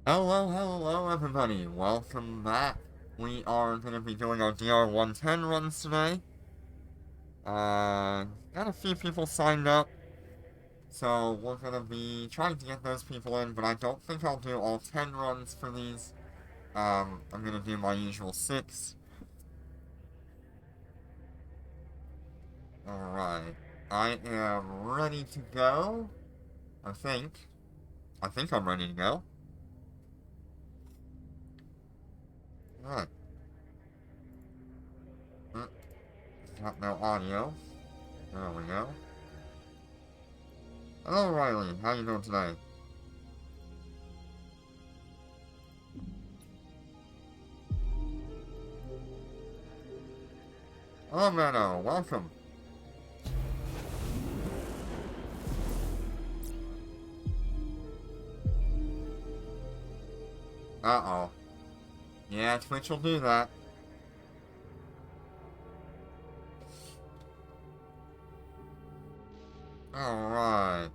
Hello, hello everybody, welcome back. We are going to be doing our DR1-10 runs today. Got a few people signed up, so we're going to be trying to get those people in, but I don't think I'll do all 10 runs for these. I'm going to do my usual 6. Alright, I am ready to go, I think. I think I'm ready to go. Alright. Got no audio. There we go. Hello Riley, how you doing today? Hello Mano, welcome. Uh-oh. Yeah, Twitch will do that. Alright.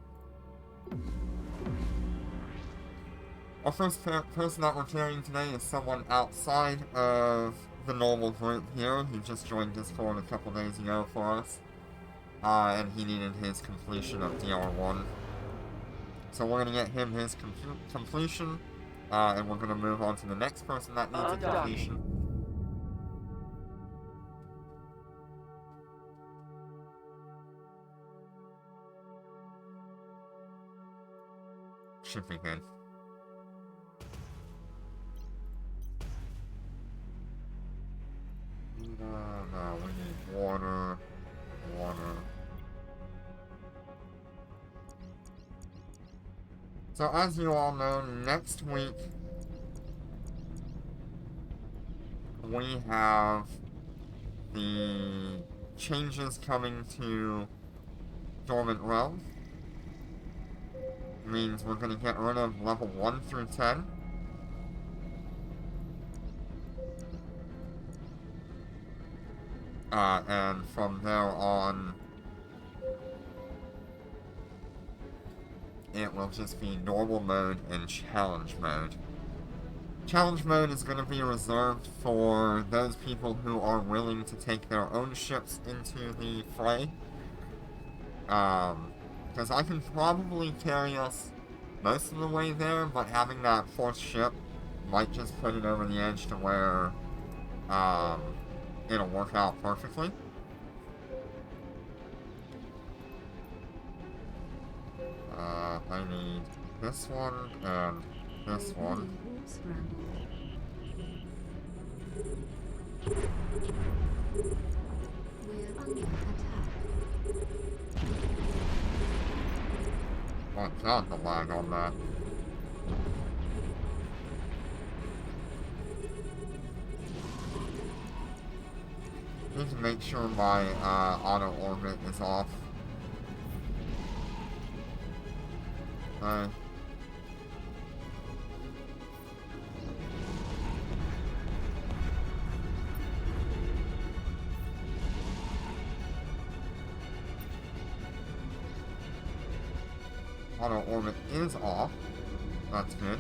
Our first person that we're carrying today is someone outside of the normal group here. He just joined Discord a couple days ago for us. And he needed his completion of DR1. So we're gonna get him his completion. And we're gonna move on to the next person that needs a completion. Should be good. No, we need water. So as you all know, next week we have the changes coming to Dormant Realm. Means we're going to get rid of level 1 through 10. And from there on, it will just be normal mode and challenge mode. Challenge mode is going to be reserved for those people who are willing to take their own ships into the fray. Because I can probably carry us most of the way there, but having that fourth ship might just put it over the edge to where it'll work out perfectly. I need this one and this one. Oh god, the lag on that. Need to make sure my auto orbit is off. Auto orbit is off. That's good.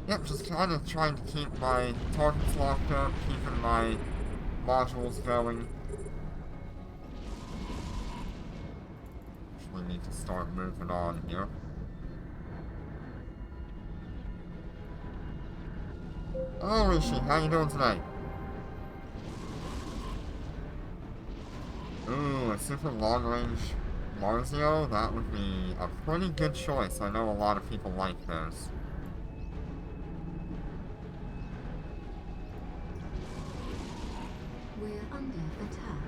Yep, just kind of trying to keep my targets locked up, keeping my modules going. We need to start moving on here. Hello Rishi, how you doing tonight? Ooh, a super long-range Marzio? That would be a pretty good choice. I know a lot of people like those. We're under attack.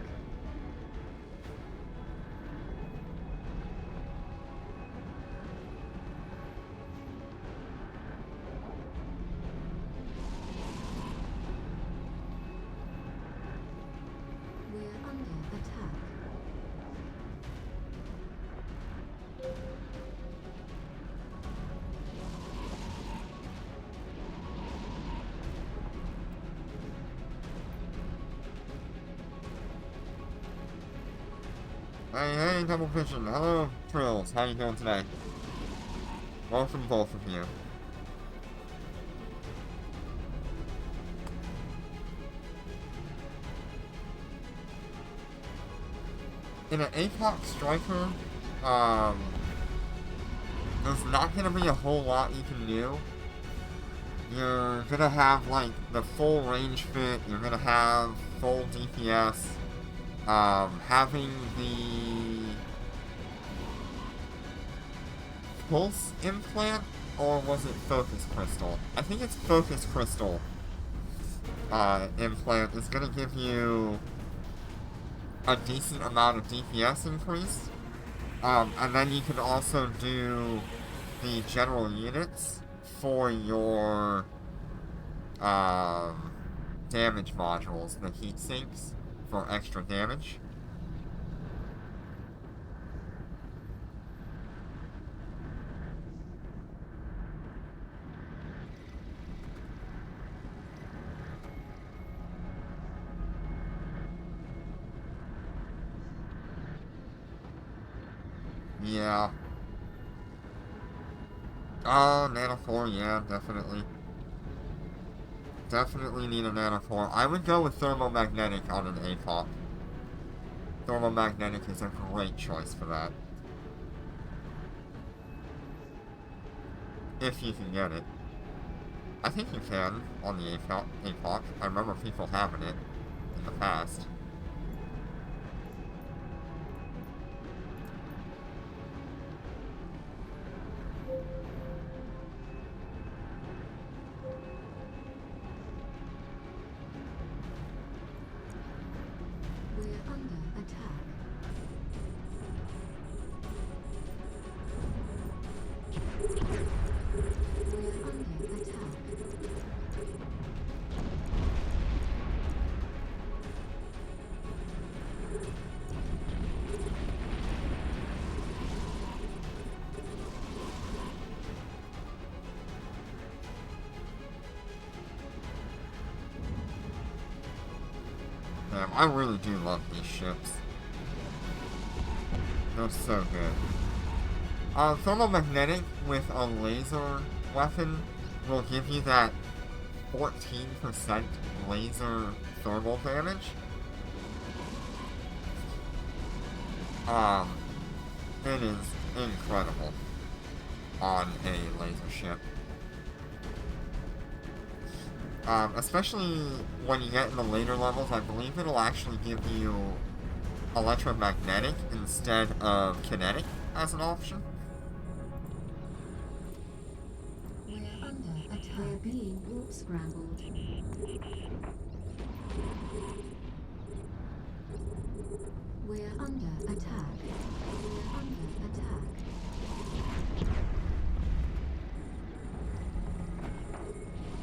Hey, Double Vision. Hello, Trills. How you doing today? Welcome, both of you. In an APOC Striker, there's not gonna be a whole lot you can do. You're gonna have, like, the full range fit, you're gonna have full DPS, having the Pulse Implant, or was it Focus Crystal? I think it's Focus Crystal, implant is gonna give you a decent amount of DPS increase, and then you can also do the general units for your damage modules, the heat sinks, for extra damage. Yeah. Oh, Nanophore, yeah, definitely. Definitely need a Nanophore. I would go with Thermomagnetic on an APOC. Thermomagnetic is a great choice for that. If you can get it. I think you can on the APOC. I remember people having it in the past. Damn, I really do love these ships. They're so good. Thermomagnetic with a laser weapon will give you that 14% laser thermal damage. It is incredible on a laser ship. Especially when you get in the later levels, I believe it'll actually give you electromagnetic instead of kinetic as an option. We're under attack. We're being warp scrambled. We're under attack. We're under attack.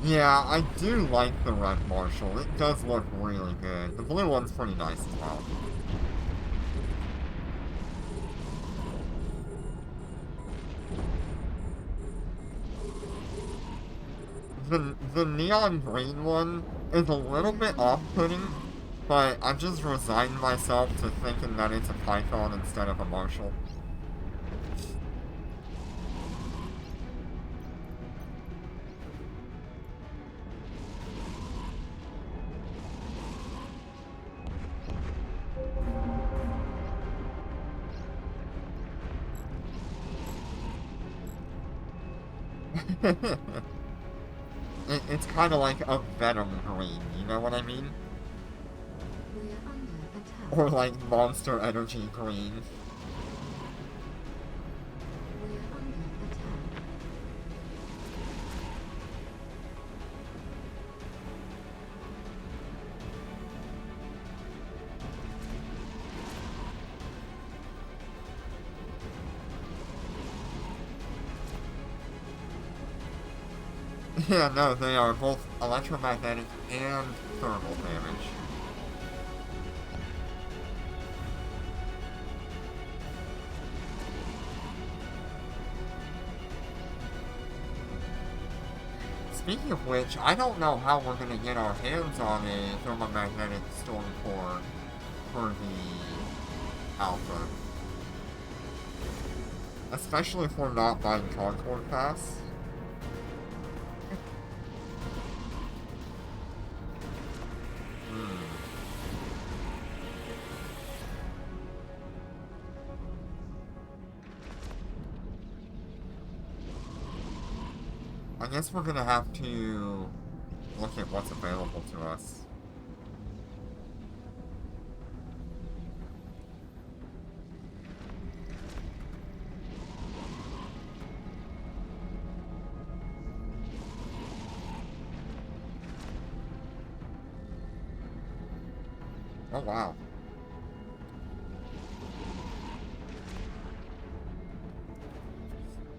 Yeah, I do like the red Marshal. It does look really good. The blue one's pretty nice as well. The neon green one is a little bit off-putting, but I've just resigned myself to thinking that it's a Python instead of a Marshal. It's kind of like a Venom green, you know what I mean? We're under attack. Or like Monster Energy green. We're under attack. Yeah, no, they are both electromagnetic and thermal damage. Speaking of which, I don't know how we're gonna get our hands on a thermomagnetic storm core for the alpha. Especially if we're not buying Concord Pass. I guess we're gonna have to look at what's available to us. Oh wow.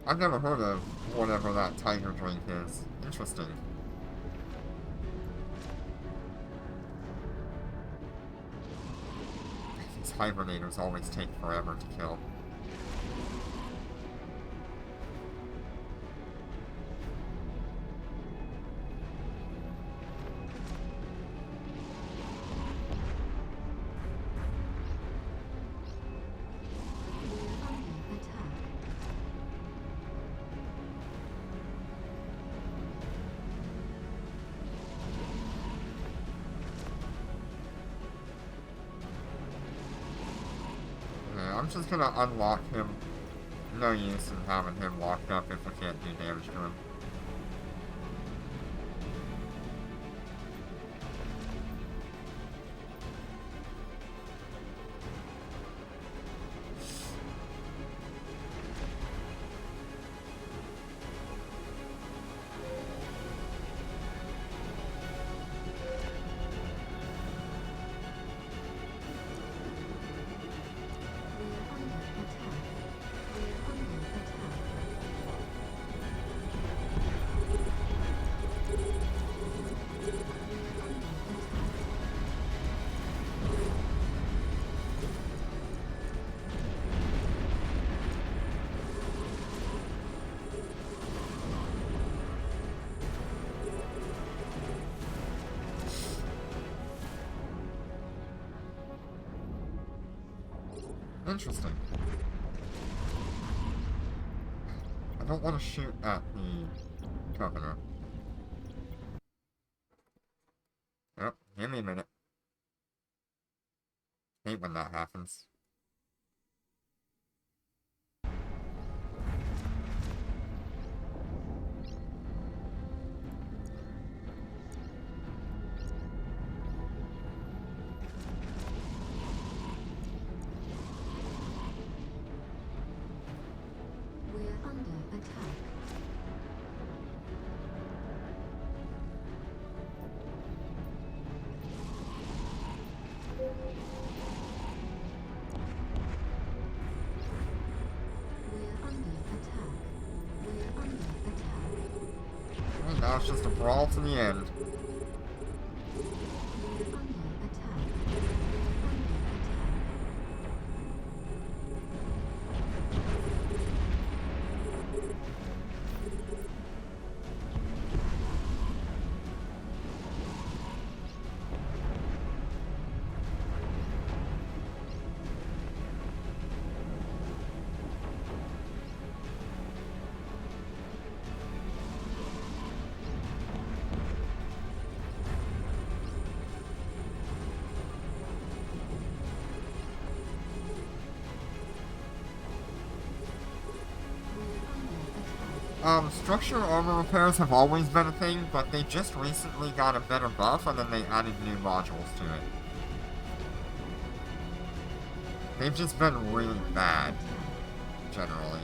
I've never heard of whatever that tiger drink is. Interesting. These hibernators always take forever to kill. I'm just gonna unlock him. No use in having him locked up if we can't do damage to him. Interesting. I don't want to shoot at the governor. Oh, give me a minute. Hate when that happens. Now it's just a brawl to the end. Structure armor repairs have always been a thing, but they just recently got a better buff and then they added new modules to it. They've just been really bad, generally.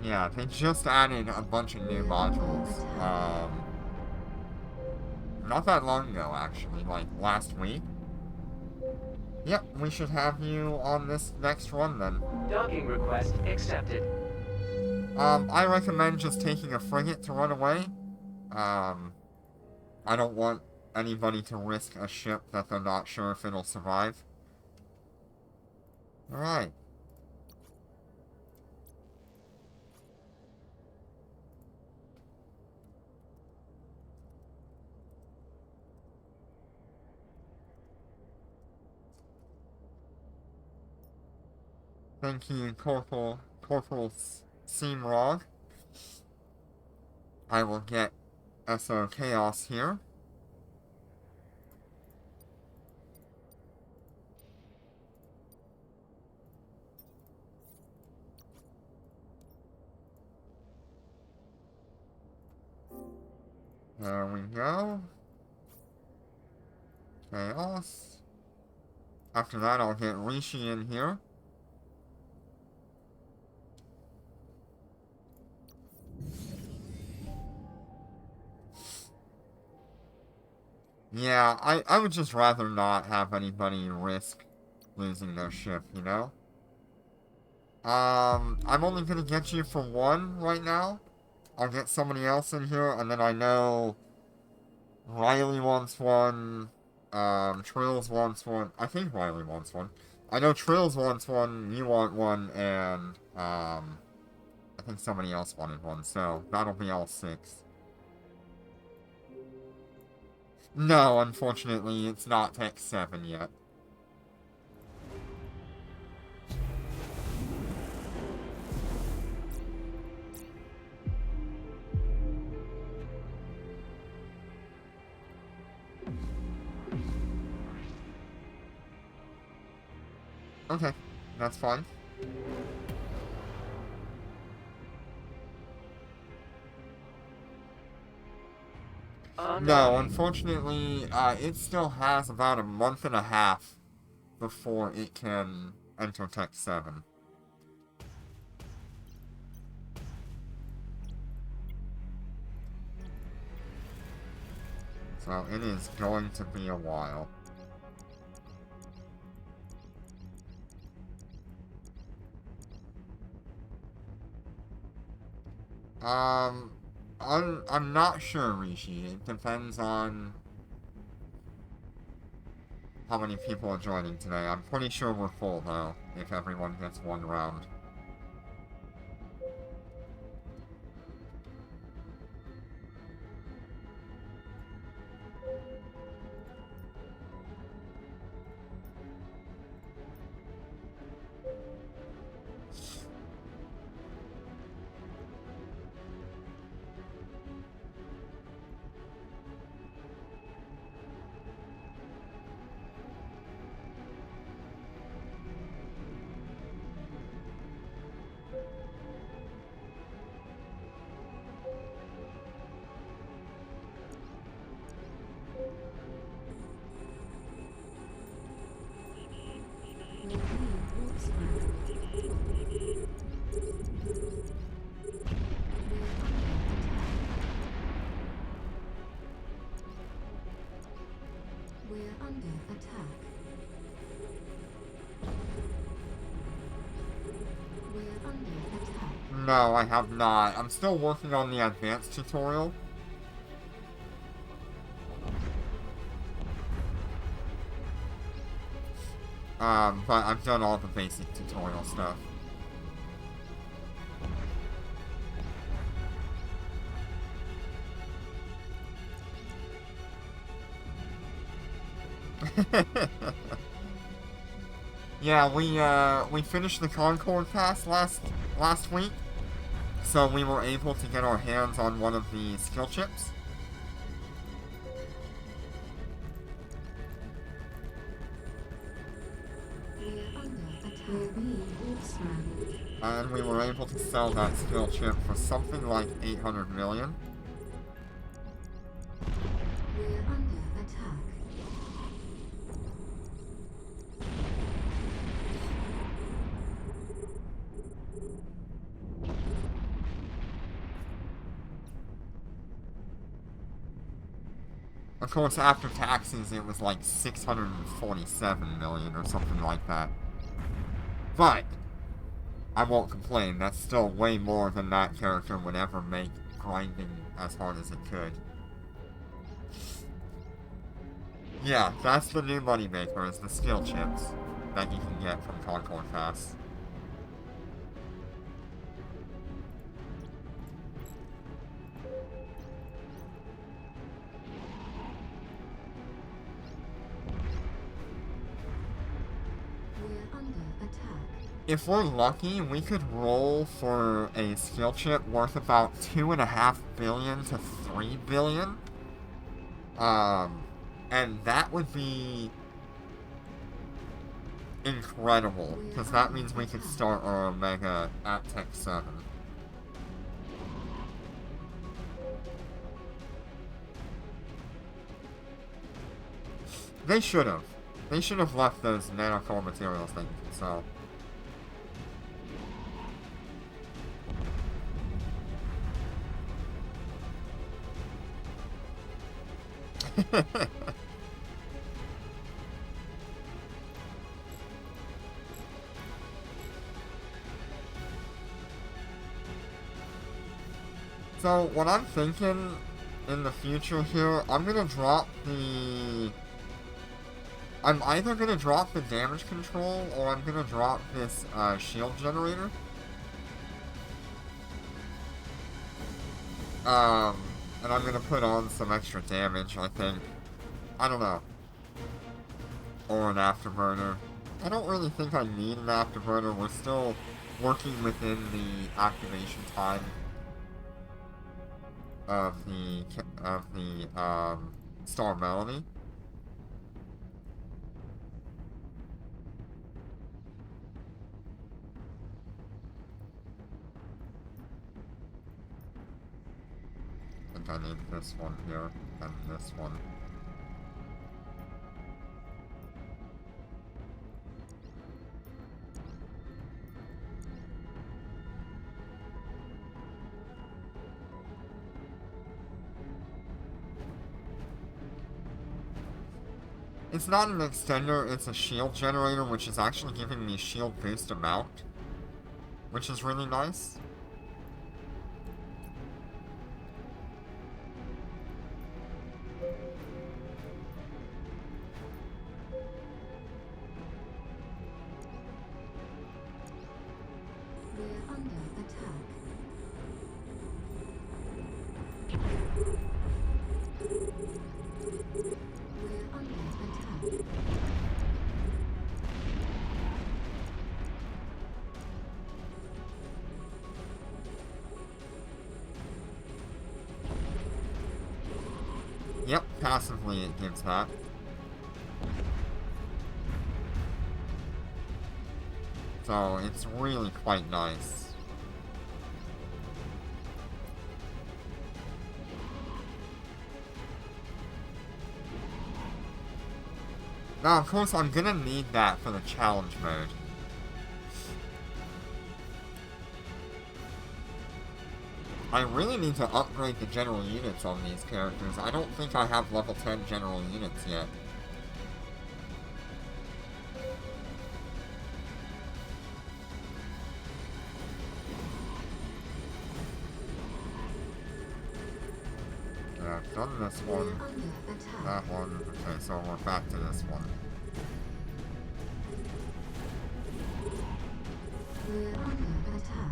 Yeah, they just added a bunch of new modules. Not that long ago, actually, like last week. Yep, we should have you on this next run then. Docking request accepted. I recommend just taking a frigate to run away. I don't want anybody to risk a ship that they're not sure if it'll survive. Alright. Thank you, Corporal Seamrog. I will get SO Chaos here. There we go. Chaos. After that, I'll get Rishi in here. Yeah, I would just rather not have anybody risk losing their ship, you know? I'm only gonna get you for one right now. I'll get somebody else in here, and then I know Riley wants one, Trills wants one. I think Riley wants one. I know Trills wants one, you want one, and, I think somebody else wanted one, so that'll be all 6. No, unfortunately, it's not Tech 7 yet. Okay, that's fine. No, unfortunately, it still has about a month and a half before it can enter Tech 7. So it is going to be a while. I'm not sure, Rishi. It depends on how many people are joining today. I'm pretty sure we're full, though, if everyone gets one round. No, I have not. I'm still working on the advanced tutorial. But I've done all the basic tutorial stuff. Yeah, we finished the Concord pass last week, so we were able to get our hands on one of the skill chips. And we were able to sell that skill chip for something like 800 million. We're under attack. Of course, after taxes, it was like 647 million or something like that. But I won't complain. That's still way more than that character would ever make grinding as hard as it could. Yeah, that's the new moneymaker, is the skill chips that you can get from Concord Pass. We're under attack. If we're lucky, we could roll for a skill chip worth about 2.5 billion to 3 billion. And that would be incredible, because that means we could start our Omega at Tech 7. They should have. They should have left those nanocore materials that you can sell. So, what I'm thinking in the future here, I'm gonna drop the... I'm either gonna drop the damage control, or I'm gonna drop this, shield generator. And I'm gonna put on some extra damage, I think. I don't know. Or an afterburner. I don't really think I need an afterburner. We're still working within the activation time of the Star Melody. I think I need this one here, and this one. It's not an extender, it's a shield generator, which is actually giving me shield boost amount, which is really nice. We're under attack. We're under attack. Yep, passively it gives that. So, it's really quite nice. Now, of course, I'm gonna need that for the challenge mode. I really need to upgrade the general units on these characters. I don't think I have level 10 general units yet. Yeah, I've done this We're one, under attack. that one. Okay, so we're back to this one. We're under attack.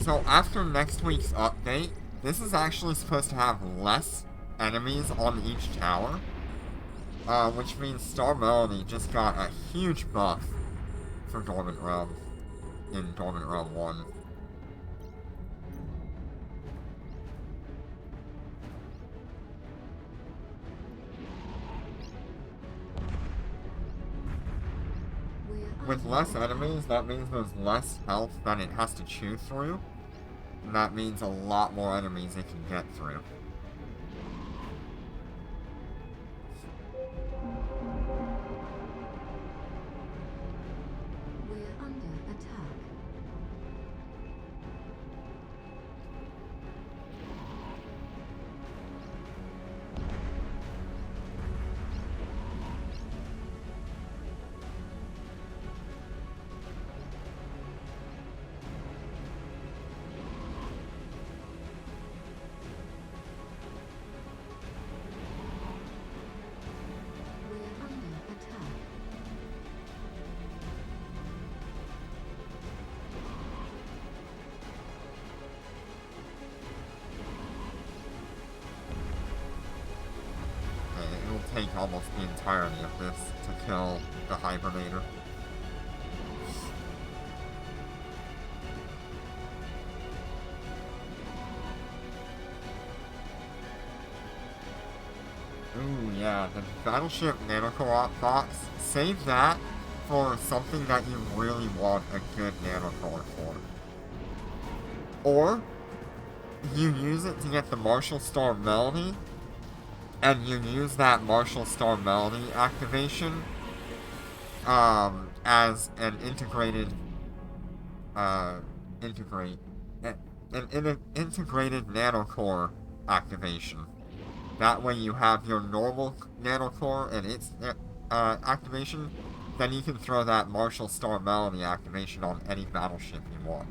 So after next week's update, this is actually supposed to have less enemies on each tower. Which means Star Melody just got a huge buff for Dormant Realm in Dormant Realm 1. We're With under less attack. enemies, that means there's less health that it has to chew through. And that means a lot more enemies it can get through. We're under attack. almost the entirety of this to kill the Hibernator. Ooh, yeah, the Battleship Nanocore box. Save that for something that you really want a good Nanocore for. Or, you use it to get the Marshal Star Melody, and you use that Marshal Star Melody activation as an integrated integrated nanocore activation. That way you have your normal nanocore and its activation, then you can throw that Marshal Star Melody activation on any battleship you want.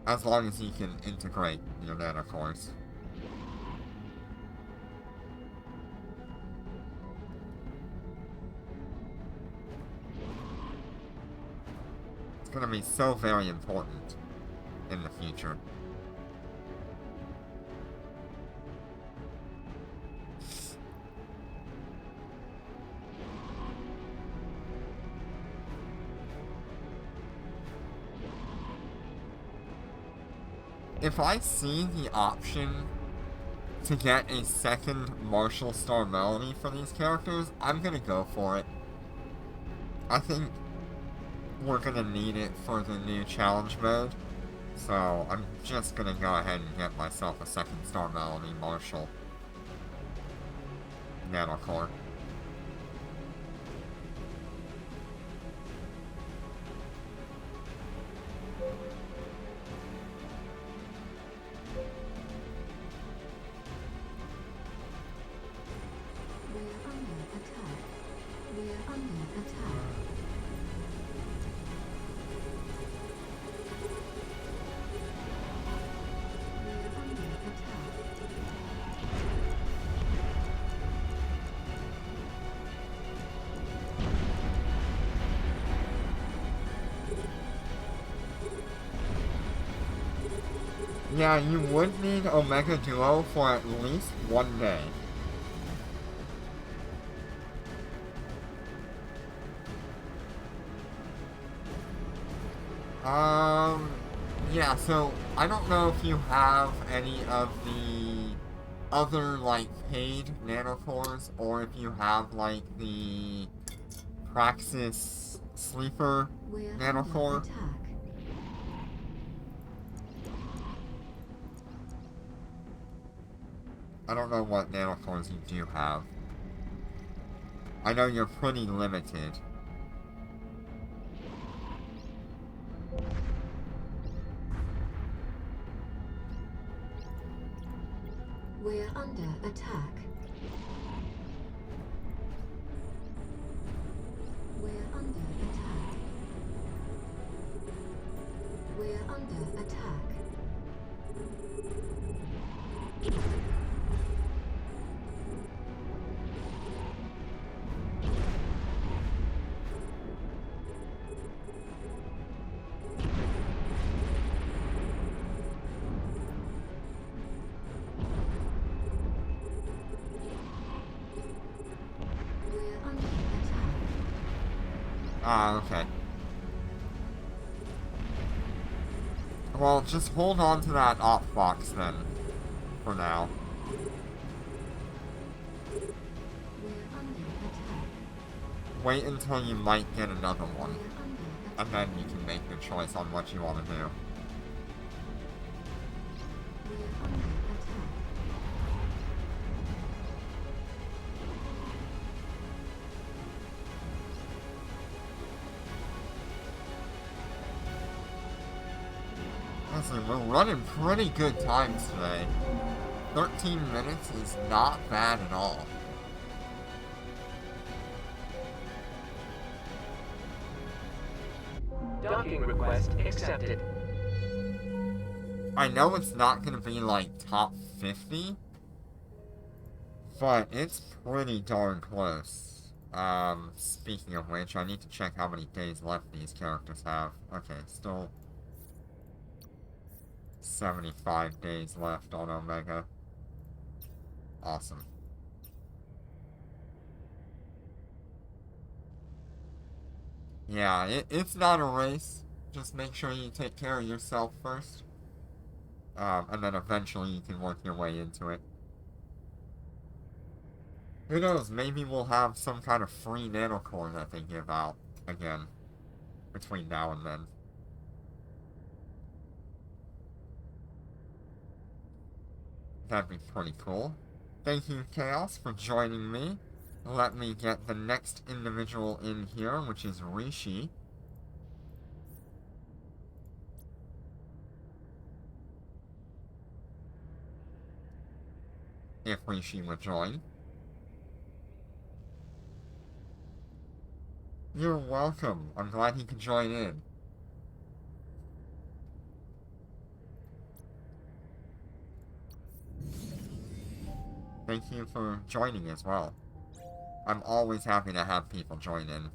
As long as you can integrate your nanocores. It's gonna be so very important in the future. If I see the option to get a second Marshal Star Melody for these characters, I'm gonna go for it. I think we're gonna need it for the new challenge mode, so I'm just gonna go ahead and get myself a second Star Melody Marshal Nanocore. Yeah, you would need Omega Duo for at least one day. Yeah, so I don't know if you have any of the other, like, paid nanocores, or if you have, like, the Praxis Sleeper nanocore. I don't know what nanocores you do have. I know you're pretty limited. We're under attack. We're under attack. We're under attack. Ah, okay. Well, just hold on to that op box then, for now. Wait until you might get another one, and then you can make your choice on what you want to do. Honestly, we're running pretty good times today. 13 minutes is not bad at all. Docking request accepted. I know it's not gonna be like top 50, but it's pretty darn close. Speaking of which, I need to check how many days left these characters have. Okay, 75 days left on Omega. Awesome. Yeah, it's not a race. Just make sure you take care of yourself first. And then eventually you can work your way into it. Who knows, maybe we'll have some kind of free nanocore that they give out again between now and then. That'd be pretty cool. Thank you, Chaos, for joining me. Let me get the next individual in here, which is Rishi. If Rishi would join. You're welcome. I'm glad he could join in. Thank you for joining as well. I'm always happy to have people join in.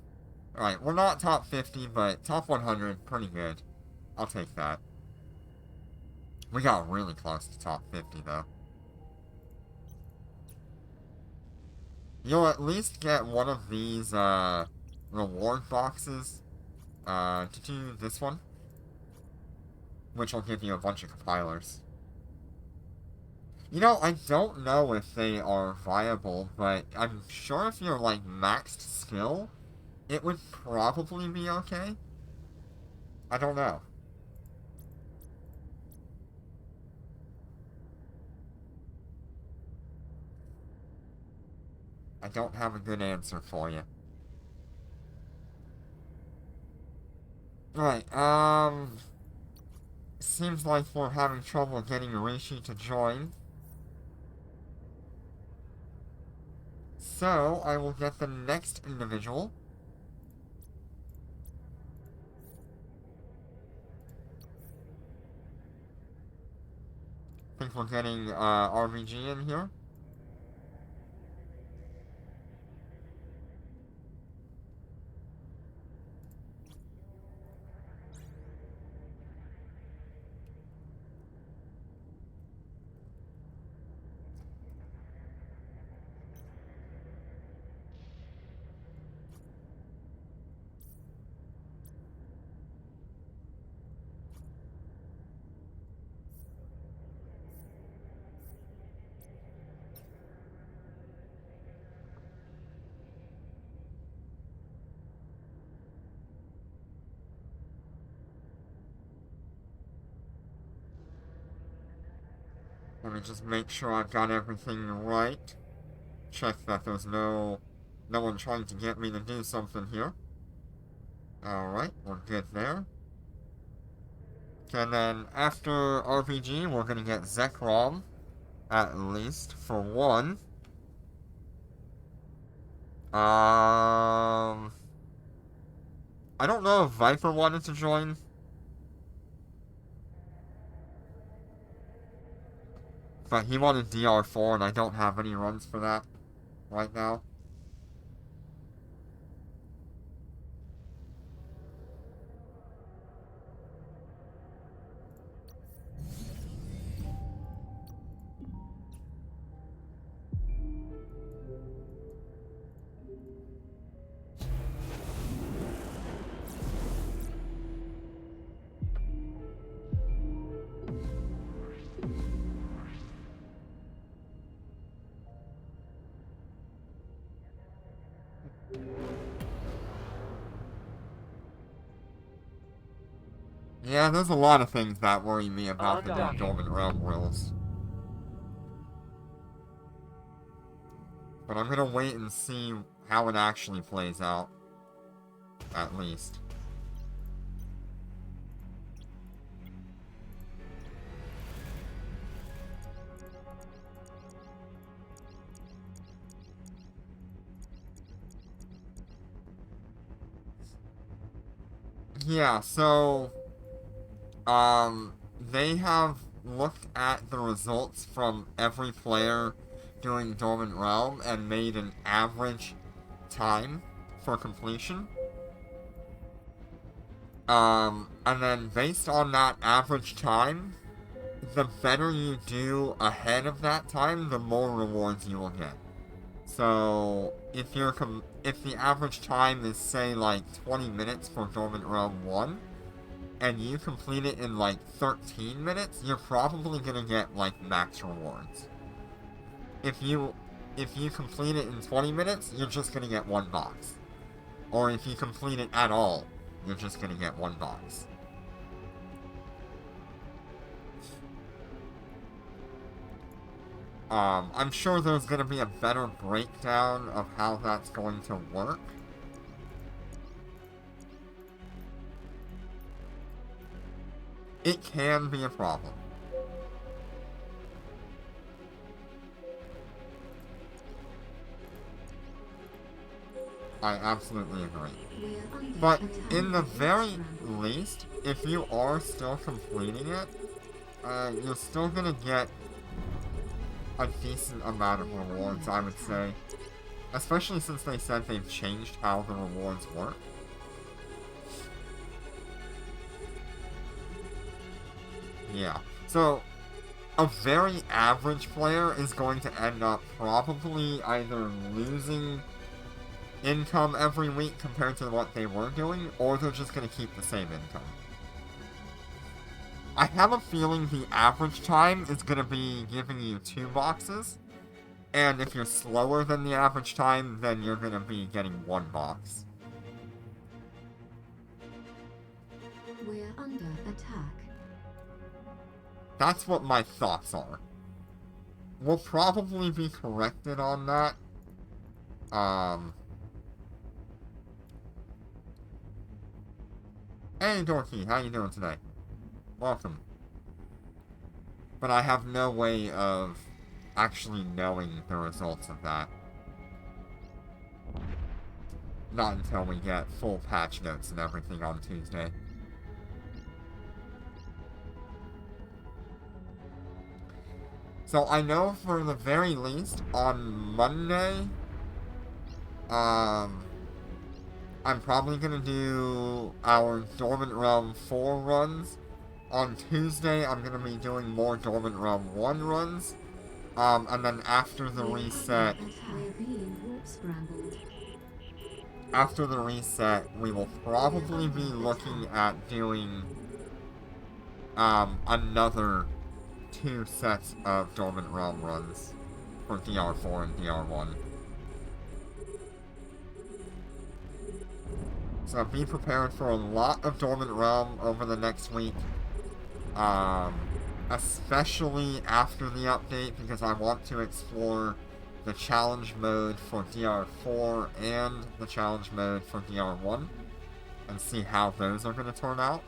Alright, we're not top 50, but top 100, pretty good. I'll take that. We got really close to top 50, though. You'll at least get one of these, reward boxes, to do this one. Which will give you a bunch of compilers. You know, I don't know if they are viable, but I'm sure if you're, like, maxed skill, it would probably be okay. I don't know. I don't have a good answer for you. Right, seems like we're having trouble getting Rishi to join. So, I will get the next individual. I think we're getting, RBG in here. Let me just make sure I've got everything right. Check that there's no one trying to get me to do something here. Alright, we're good there. And then after RPG, we're gonna get Zekrom, at least, for one. I don't know if Viper wanted to join. But he wanted DR4, and I don't have any runs for that right now. Yeah, there's a lot of things that worry me about the new Dormant Realm rules. But I'm gonna wait and see how it actually plays out. At least. Yeah, so they have looked at the results from every player doing Dormant Realm and made an average time for completion. And then based on that average time, the better you do ahead of that time, the more rewards you will get. So, if the average time is, say, like 20 minutes for Dormant Realm 1, and you complete it in like 13 minutes, you're probably gonna get like max rewards. If you complete it in 20 minutes, you're just gonna get one box. Or if you complete it at all, you're just gonna get one box. I'm sure there's going to be a better breakdown of how that's going to work. It can be a problem. I absolutely agree. But in the very least, if you are still completing it, you're still going to get a decent amount of rewards, I would say. Especially since they said they've changed how the rewards work. Yeah. So, a very average player is going to end up probably either losing income every week compared to what they were doing, or they're just going to keep the same income. I have a feeling the average time is going to be giving you 2 boxes, and if you're slower than the average time, then you're going to be getting 1 box. We're under attack. That's what my thoughts are. We'll probably be corrected on that. Hey Dorky, how you doing today? Welcome. But I have no way of actually knowing the results of that. Not until we get full patch notes and everything on Tuesday. So I know for the very least, on Monday, I'm probably gonna do our Dormant Realm 4 runs. On Tuesday, I'm gonna be doing more Dormant Realm 1 runs. And then after the reset... After the reset, we will probably be looking at doing, another 2 sets of Dormant Realm runs for DR4 and DR1. So be prepared for a lot of Dormant Realm over the next week. Especially after the update, because I want to explore the challenge mode for DR4 and the challenge mode for DR1 and see how those are going to turn out.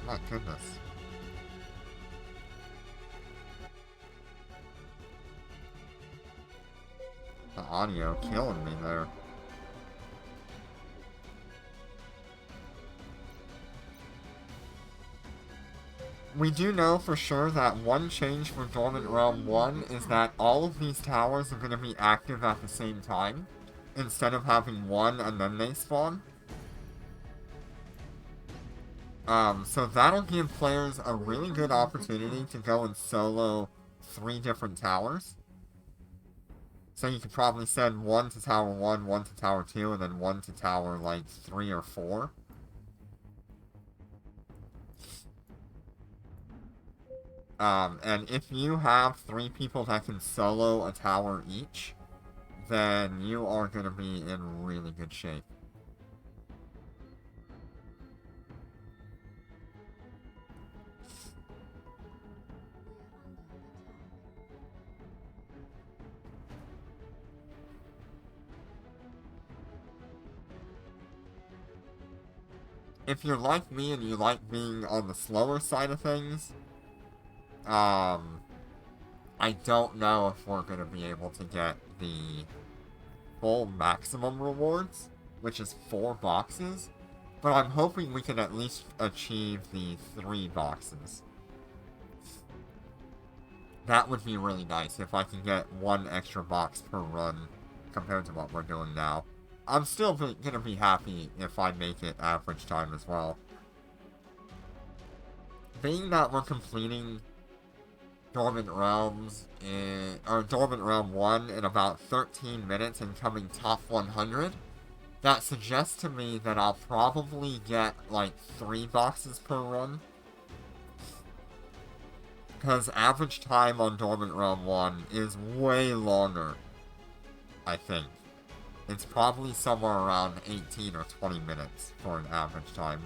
My goodness. The audio killing me there. We do know for sure that one change for Dormant Realm 1 is that all of these towers are going to be active at the same time, instead of having one and then they spawn. So that'll give players a really good opportunity to go and solo 3 different towers. So you could probably send 1 to Tower 1, 1 to Tower 2, and then 1 to Tower, like, 3 or 4. And if you have 3 people that can solo a tower each, then you are going to be in really good shape. If you're like me and you like being on the slower side of things, I don't know if we're going to be able to get the full maximum rewards, which is 4 boxes, but I'm hoping we can at least achieve the 3 boxes. That would be really nice if I can get one extra box per run compared to what we're doing now. I'm still gonna be happy if I make it average time as well. Being that we're completing Dormant Realms or Dormant Realm 1 in about 13 minutes and coming top 100, that suggests to me that I'll probably get like 3 boxes per run. Because average time on Dormant Realm 1 is way longer, I think. It's probably somewhere around 18 or 20 minutes for an average time.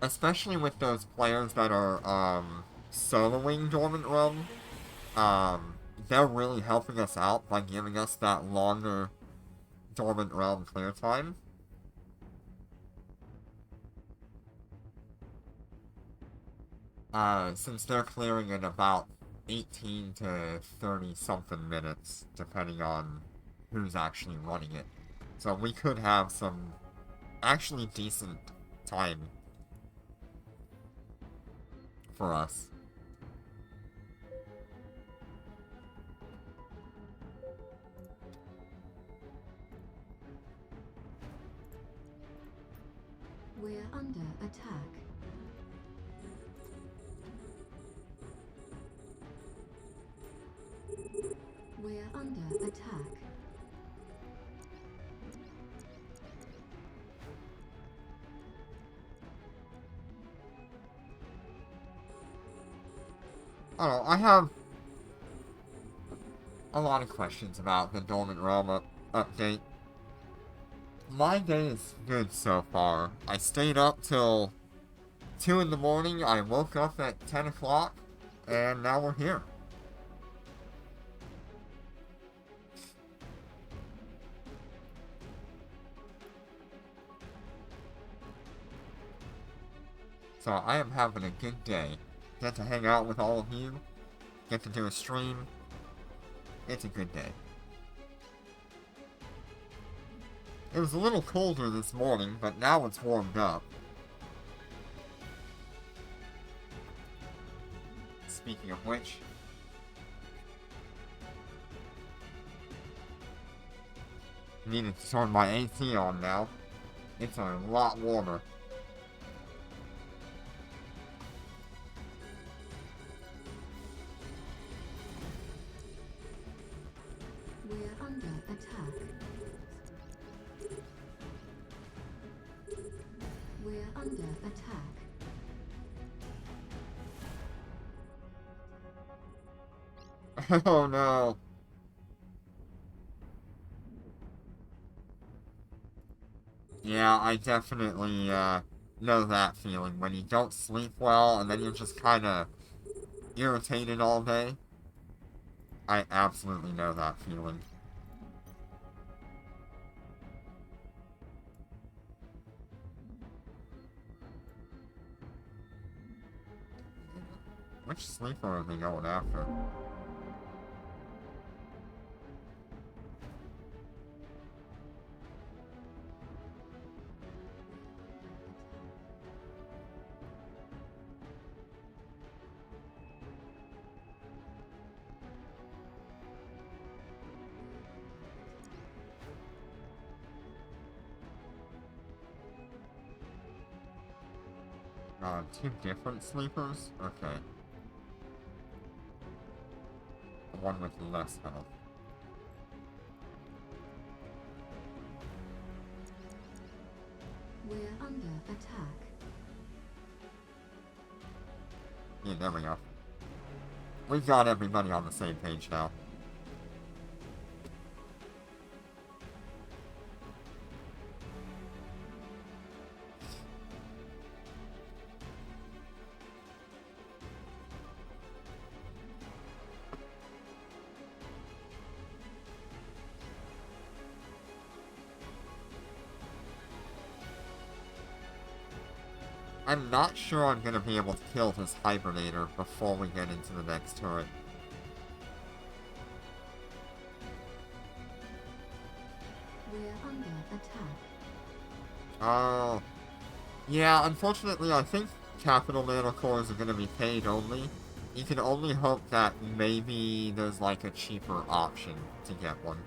Especially with those players that are, soloing Dormant Realm, they're really helping us out by giving us that longer Dormant Realm clear time. Since they're clearing in about 18 to 30 something minutes, depending on who's actually running it. So we could have some actually decent time for us. We're under attack. We're under attack. I don't know, I have a lot of questions about the Dormant Realm update. My day is good so far. I stayed up till 2 in the morning, I woke up at 10 o'clock, and now we're here. So I am having a good day. Get to hang out with all of you, get to do a stream. It's a good day. It was a little colder this morning, but now it's warmed up. Speaking of which, needed to turn my AC on now. It's a lot warmer. We're under attack. We're under attack. Oh no. Yeah, I definitely, know that feeling when you don't sleep well and then you're just kinda irritated all day. I absolutely know that feeling. Which sleeper are they going after? Two different sleepers? Okay. The one with less health. We're under attack. Yeah, there we go. We've got everybody on the same page now. I'm not sure I'm gonna be able to kill this Hibernator before we get into the next turret. We're under attack. Oh. Yeah, unfortunately, I think capital nanocores are gonna be paid only. You can only hope that maybe there's like a cheaper option to get one.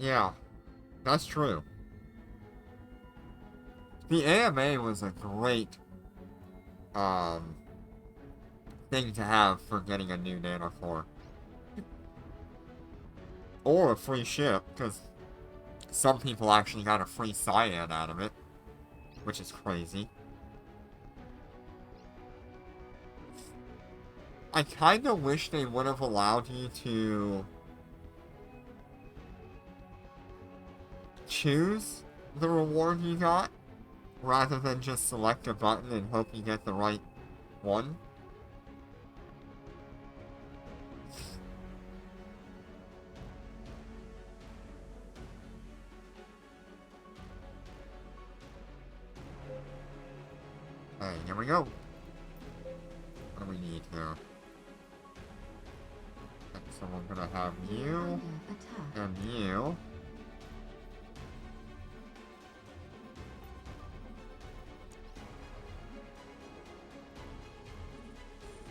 Yeah, that's true. The AMA was a great, thing to have for getting a new nanocore. Or a free ship, because some people actually got a free cyan out of it, which is crazy. I kinda wish they would have allowed you to choose the reward you got, rather than just select a button and hope you get the right one. Alright, here we go. What do we need here? Okay, so we're gonna have you Under attack. and you.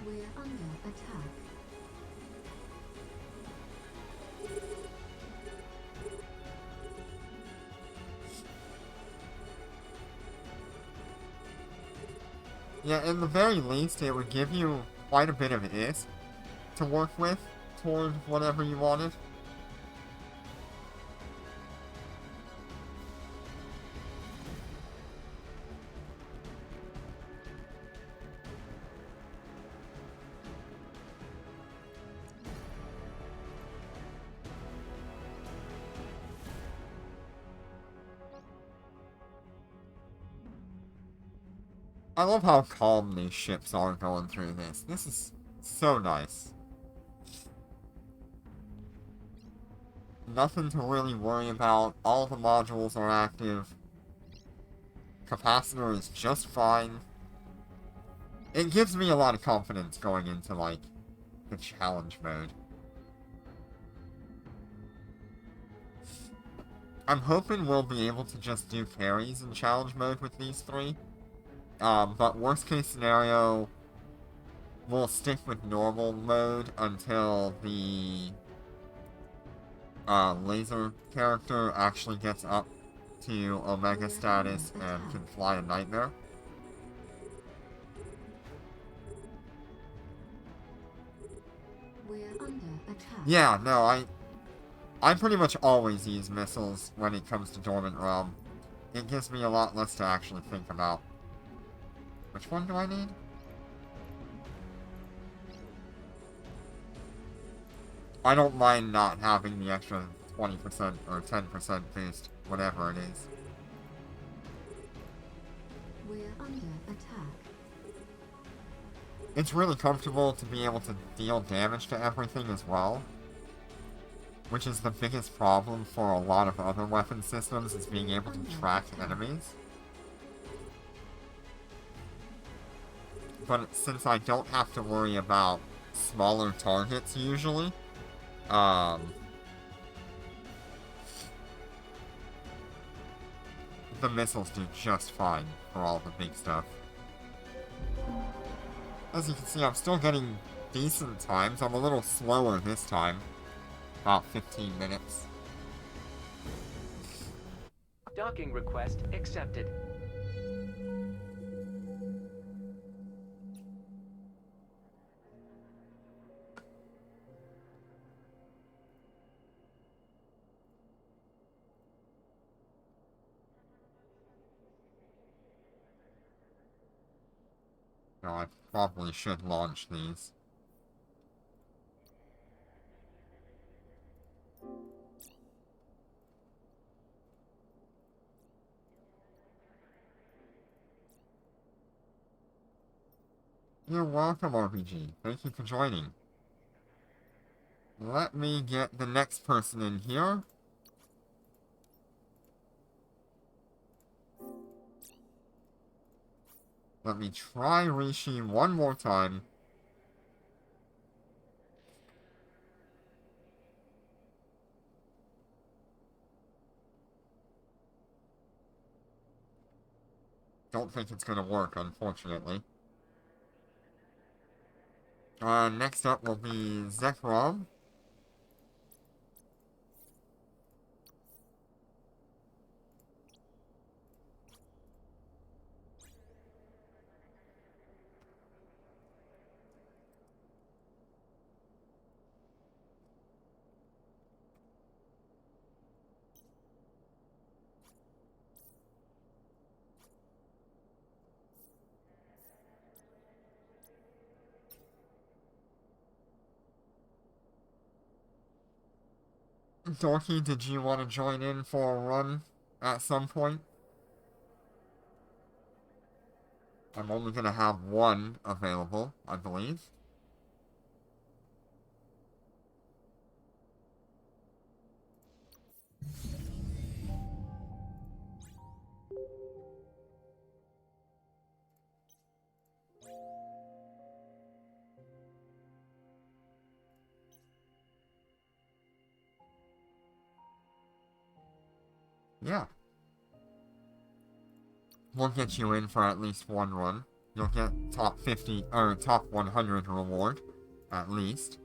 We're under attack. Yeah, in the very least, it would give you quite a bit of ISP to work with toward whatever you wanted. I love how calm these ships are going through this. This is so nice. Nothing to really worry about. All the modules are active. Capacitor is just fine. It gives me a lot of confidence going into, like, the challenge mode. I'm hoping we'll be able to just do carries in challenge mode with these three. But worst case scenario, we'll stick with normal mode until the laser character actually gets up to Omega status and can fly a Nightmare. We're under attack. Yeah, no, I pretty much always use missiles when it comes to Dormant Realm. It gives me a lot less to actually think about. Which one do I need? I don't mind not having the extra 20% or 10% boost, whatever it is. We're under attack. It's really comfortable to be able to deal damage to everything as well. Which is the biggest problem for a lot of other weapon systems, is being able to track enemies. But since I don't have to worry about smaller targets usually, the missiles do just fine for all the big stuff. As you can see, I'm still getting decent times. I'm a little slower this time. About 15 minutes. Docking request accepted. No, I probably should launch these. You're welcome, RPG. Thank you for joining. Let me get the next person in here. Let me try Rishi one more time. Don't think it's gonna work, unfortunately. Next up will be Zekrom. Dorky, did you want to join in for a run at some point? I'm only gonna have one available, I believe. Yeah. We'll get you in for at least one run. You'll get top 50, or top 100 reward, at least.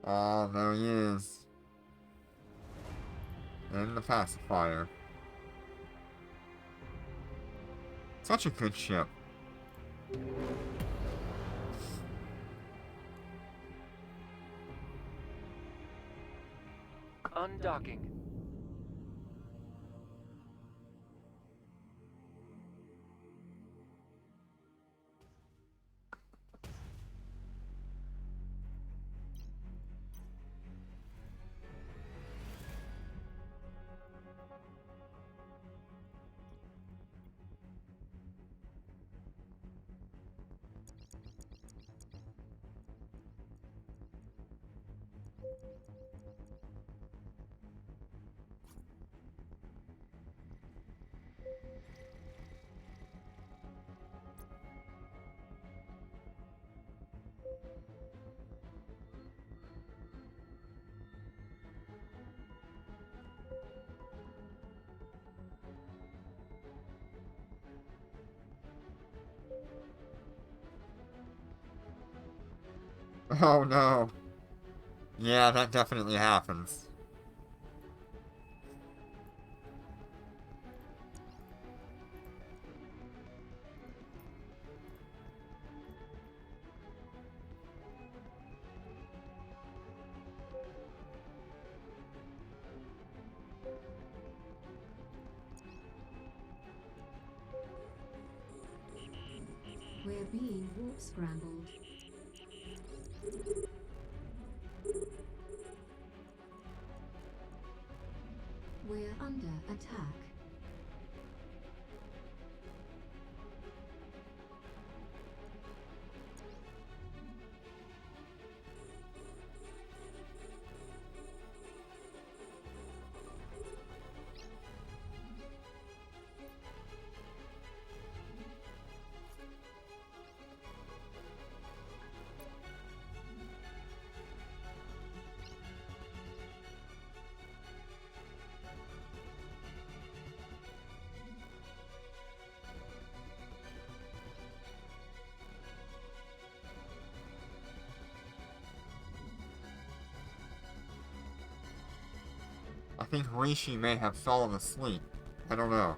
Oh, there he is. In the pacifier. Such a good ship. Undocking. Oh no. Yeah, that definitely happens. We're being warp scrambled. We're under attack. I think Rishi may have fallen asleep. I don't know.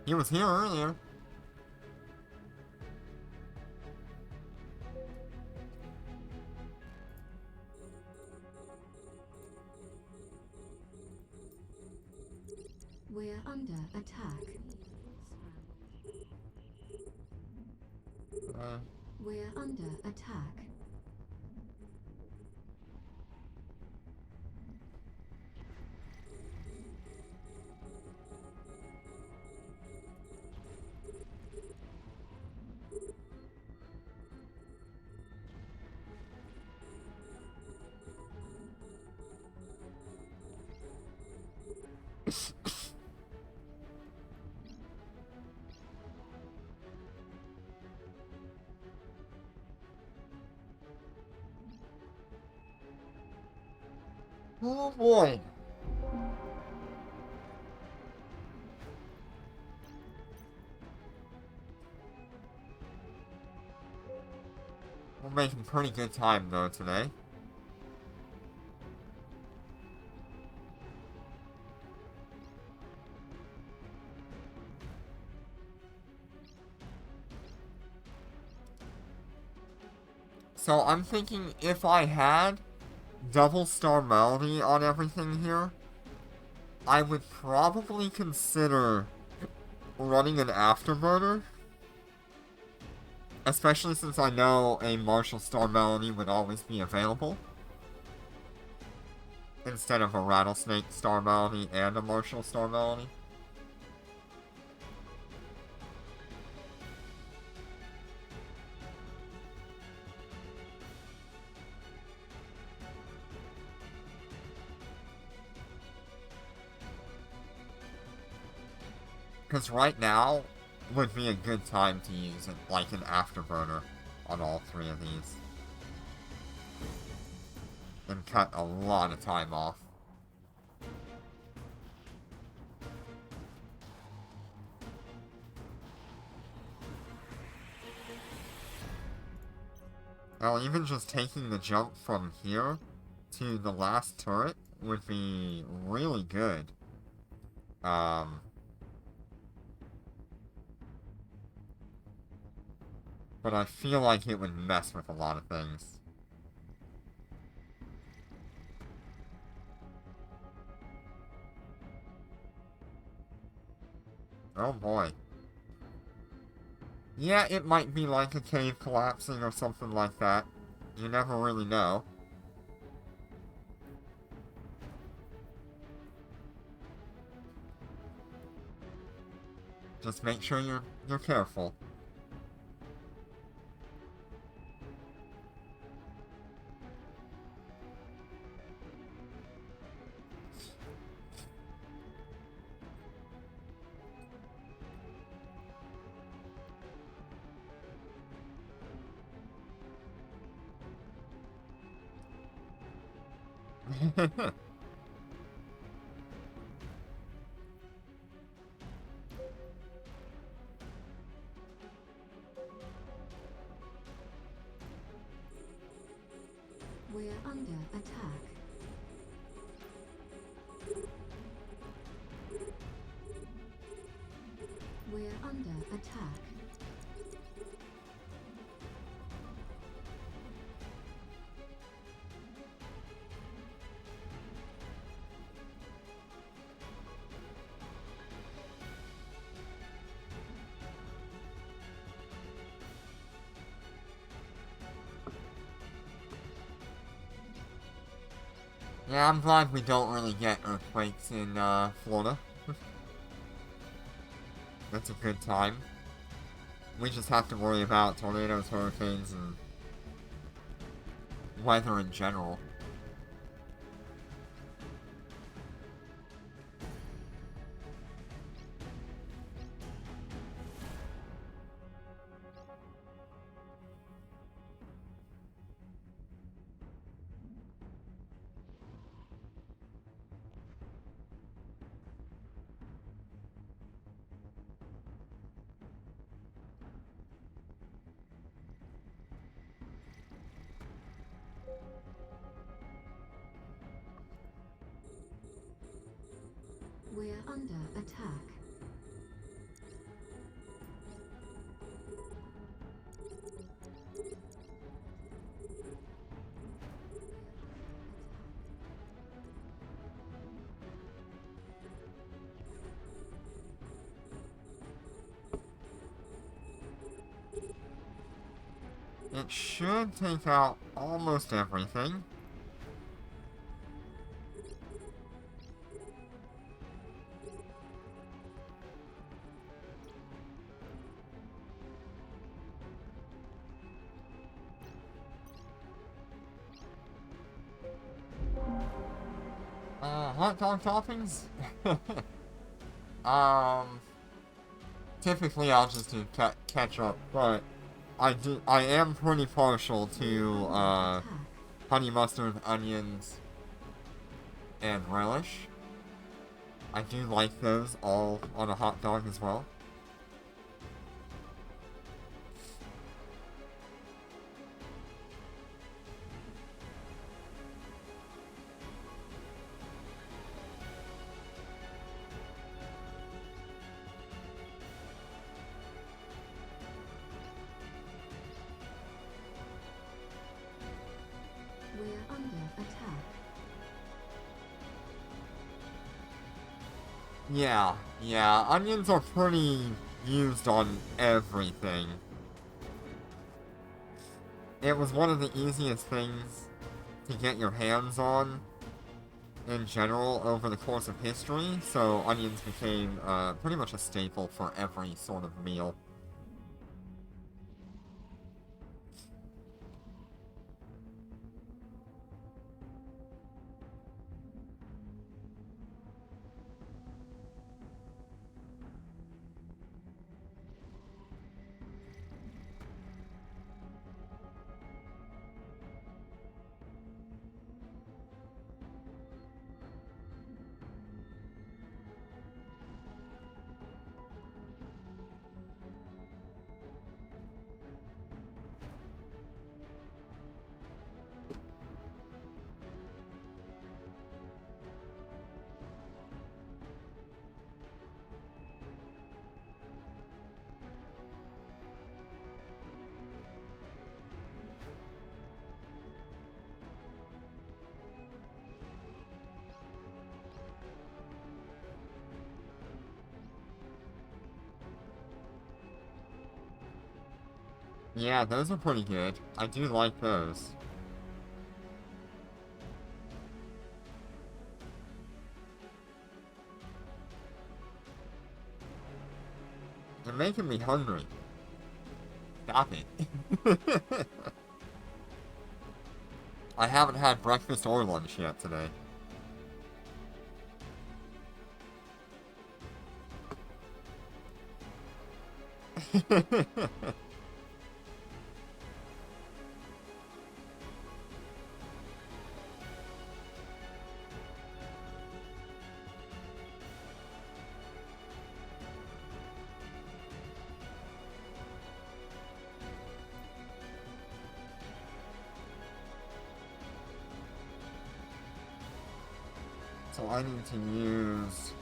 He was here earlier. We're under attack. We're under attack. Oh boy. We're making pretty good time though today. So I'm thinking if I had double star melody on everything here, I would probably consider running an afterburner. Especially since I know a Marshal star melody would always be available. Instead of a Rattlesnake star melody and a Marshal star melody. Because right now would be a good time to use it, like an afterburner on all three of these. And cut a lot of time off. Now, even just taking the jump from here to the last turret would be really good. But I feel like it would mess with a lot of things. Oh boy. Yeah, it might be like a cave collapsing or something like that. You never really know. Just make sure you're careful. We're under attack. We're under attack. Yeah, I'm glad we don't really get earthquakes in, Florida. That's a good time. We just have to worry about tornadoes, hurricanes, and weather in general. We're under attack. It should take out almost everything. Hot dog toppings? Typically I'll just do ketchup, but I am pretty partial to, honey mustard, onions, and relish. I do like those all on a hot dog as well. We're under attack. Yeah, onions are pretty used on everything. It was one of the easiest things to get your hands on in general over the course of history, so onions became pretty much a staple for every sort of meal. Yeah, those are pretty good. I do like those. They're making me hungry. Stop it. I haven't had breakfast or lunch yet today. So I need to use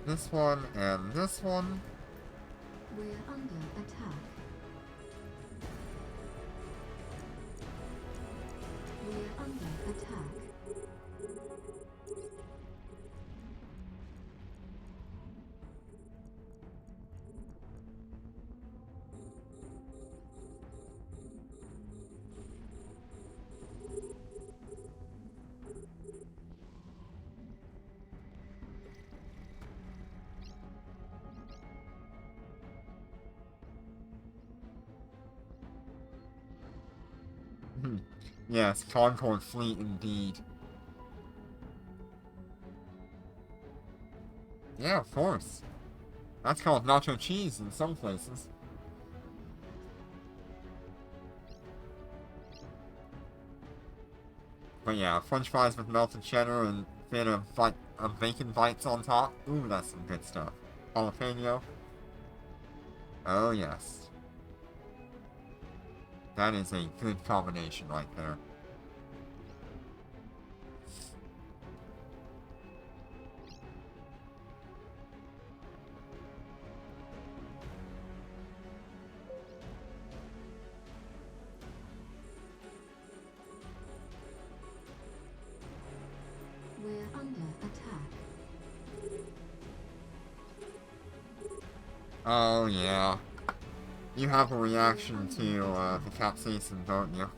this one and this one. We're under attack. We're under attack. Yes, Concord Fleet indeed. Yeah, of course. That's called nacho cheese in some places. But yeah, french fries with melted cheddar and a bit of bacon bites on top. Ooh, that's some good stuff. Jalapeno. Oh yes. That is a good combination right there. We're under attack. Oh yeah. You have a reaction to the capsaicin, don't you?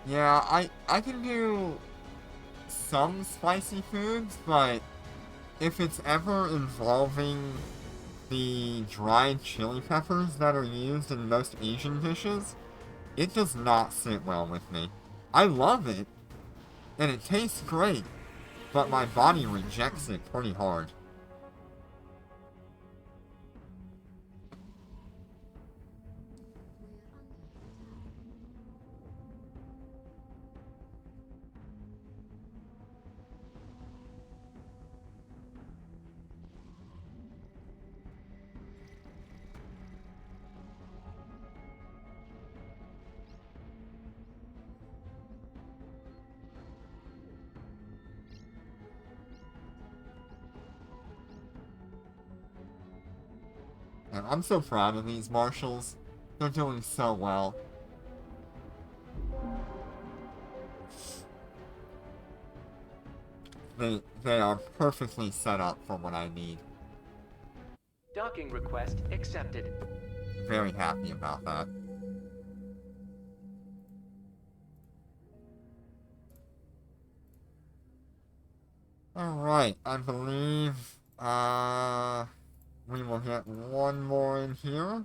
Yeah, I can do some spicy foods, but if it's ever involving the dried chili peppers that are used in most Asian dishes, it does not sit well with me. I love it, and it tastes great, but my body rejects it pretty hard. And I'm so proud of these marshals. They're doing so well. They are perfectly set up for what I need. Docking request accepted. Very happy about that. Alright, I believe, we will get one more in here.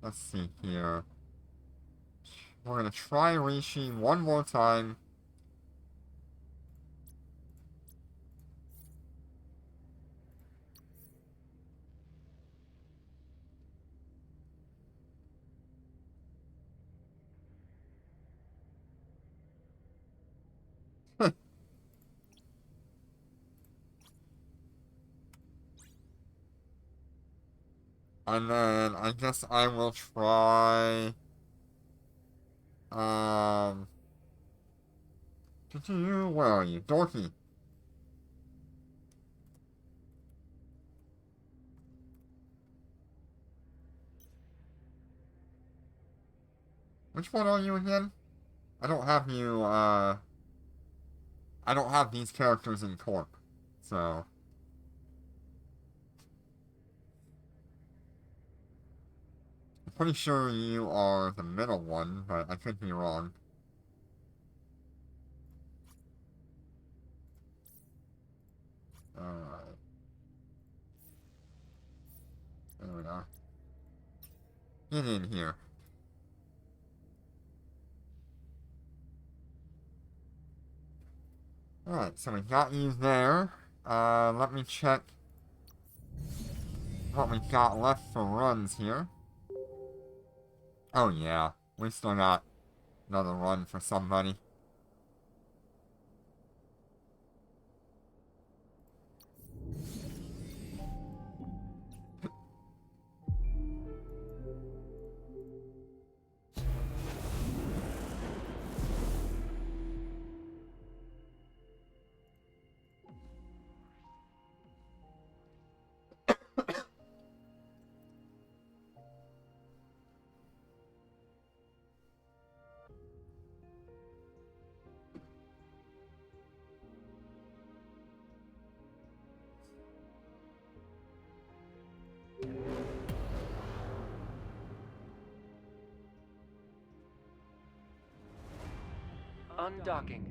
Let's see here. We're gonna try Rishi one more time. And then I guess I will try. Where are you? Dorky. Which one are you again? I don't have you, I don't have these characters in Corp. So. I'm pretty sure you are the middle one, but I could be wrong. Alright. There we go. Get in here. Alright, so we got you there. Let me check what we got left for runs here. Oh yeah, we still got another run for somebody. Undocking.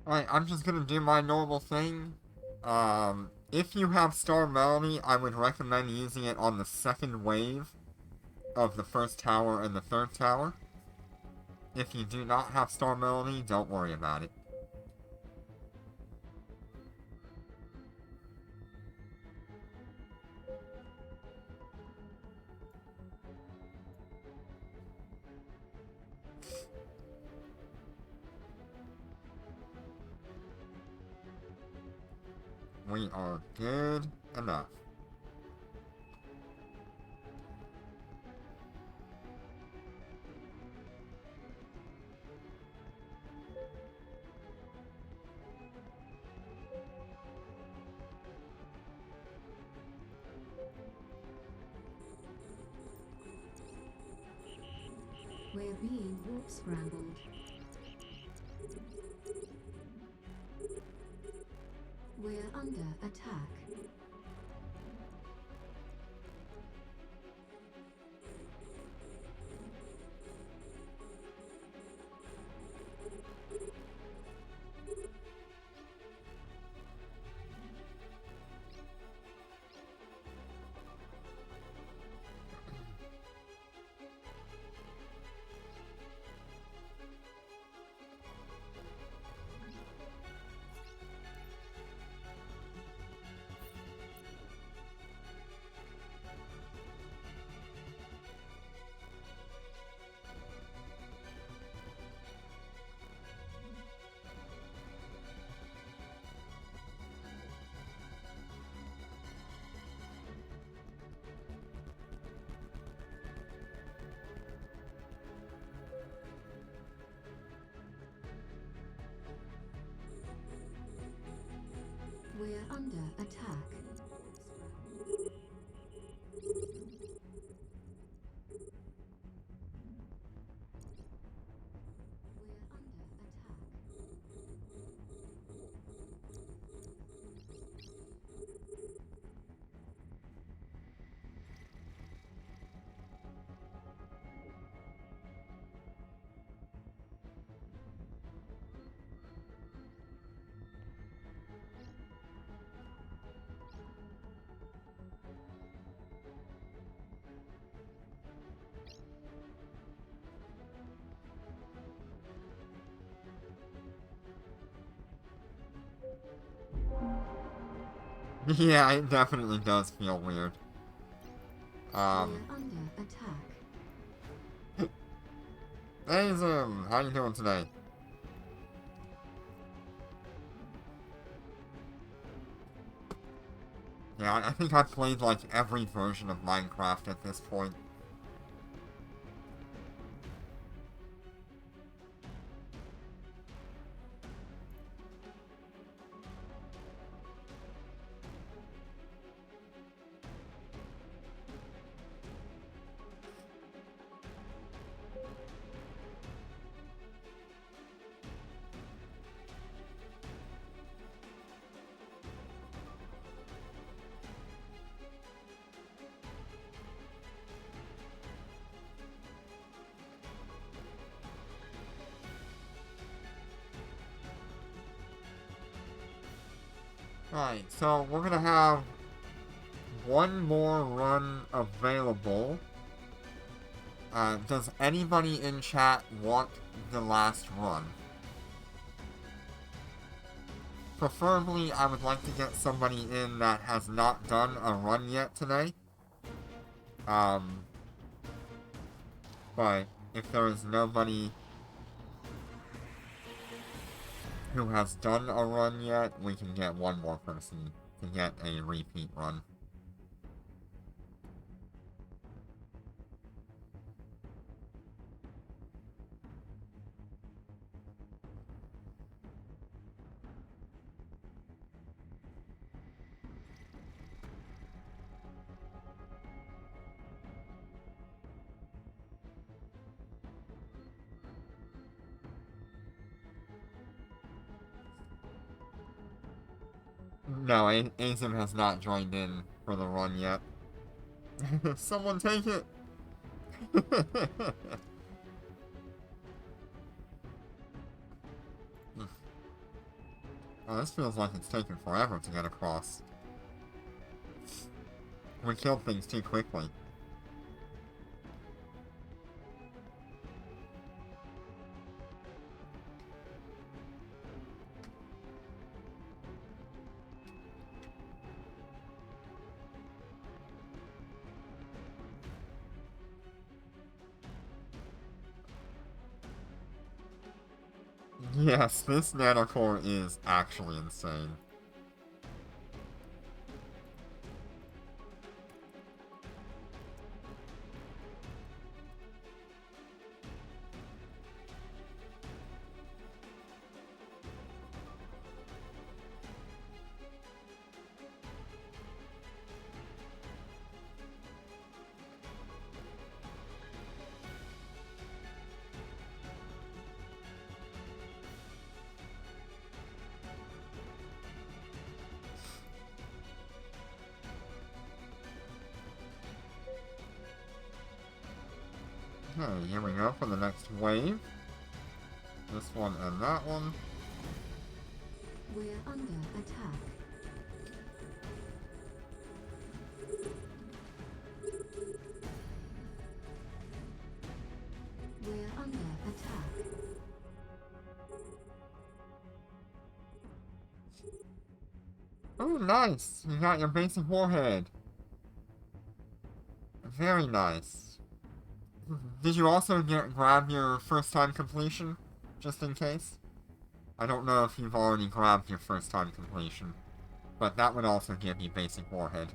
Alright, I'm just gonna do my normal thing. If you have Star Melody, I would recommend using it on the second wave of the first tower and the third tower. If you do not have Star Melody, don't worry about it. We are good enough. We're being warp scrambled. We're under attack. We're under attack. We're under attack. Yeah, it definitely does feel weird. We're under attack. Hey Zoom, how you doing today? Yeah, I think I've played like every version of Minecraft at this point. Right, so we're gonna have one more run available. Does anybody in chat want the last run? Preferably, I would like to get somebody in that has not done a run yet today. But if there is nobody who has done a run yet, we can get one more person to get a repeat run. No, Azim has not joined in for the run yet. Someone take it! Oh, this feels like it's taken forever to get across. We killed things too quickly. Yes, this nanocore is actually insane. Okay, here we go for the next wave. This one and that one. We're under attack. We're under attack. Oh, nice! You got your basic warhead. Very nice. Did you also grab your first time completion? Just in case? I don't know if you've already grabbed your first time completion. But that would also give you basic warhead.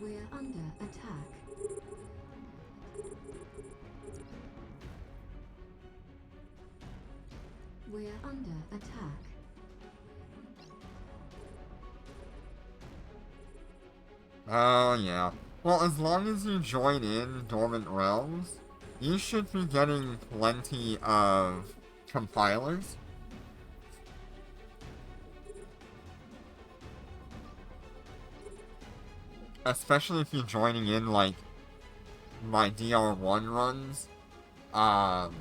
We're under attack. We're under attack. Oh, yeah. Well, as long as you join in Dormant Realms, you should be getting plenty of compilers. Especially if you're joining in, like, my DR1 runs.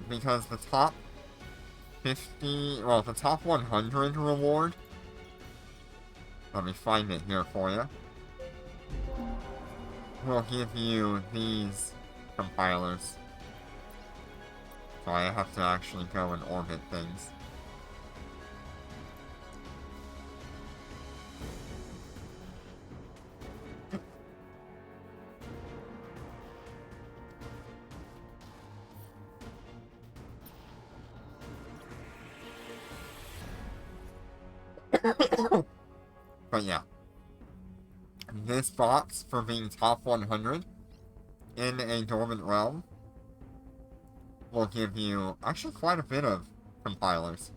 Because the top 50, well, the top 100 reward, let me find it here for you, will give you these compilers. So I have to actually go and orbit things. But yeah. This box, for being top 100 in a Dormant Realm, will give you actually quite a bit of compilers.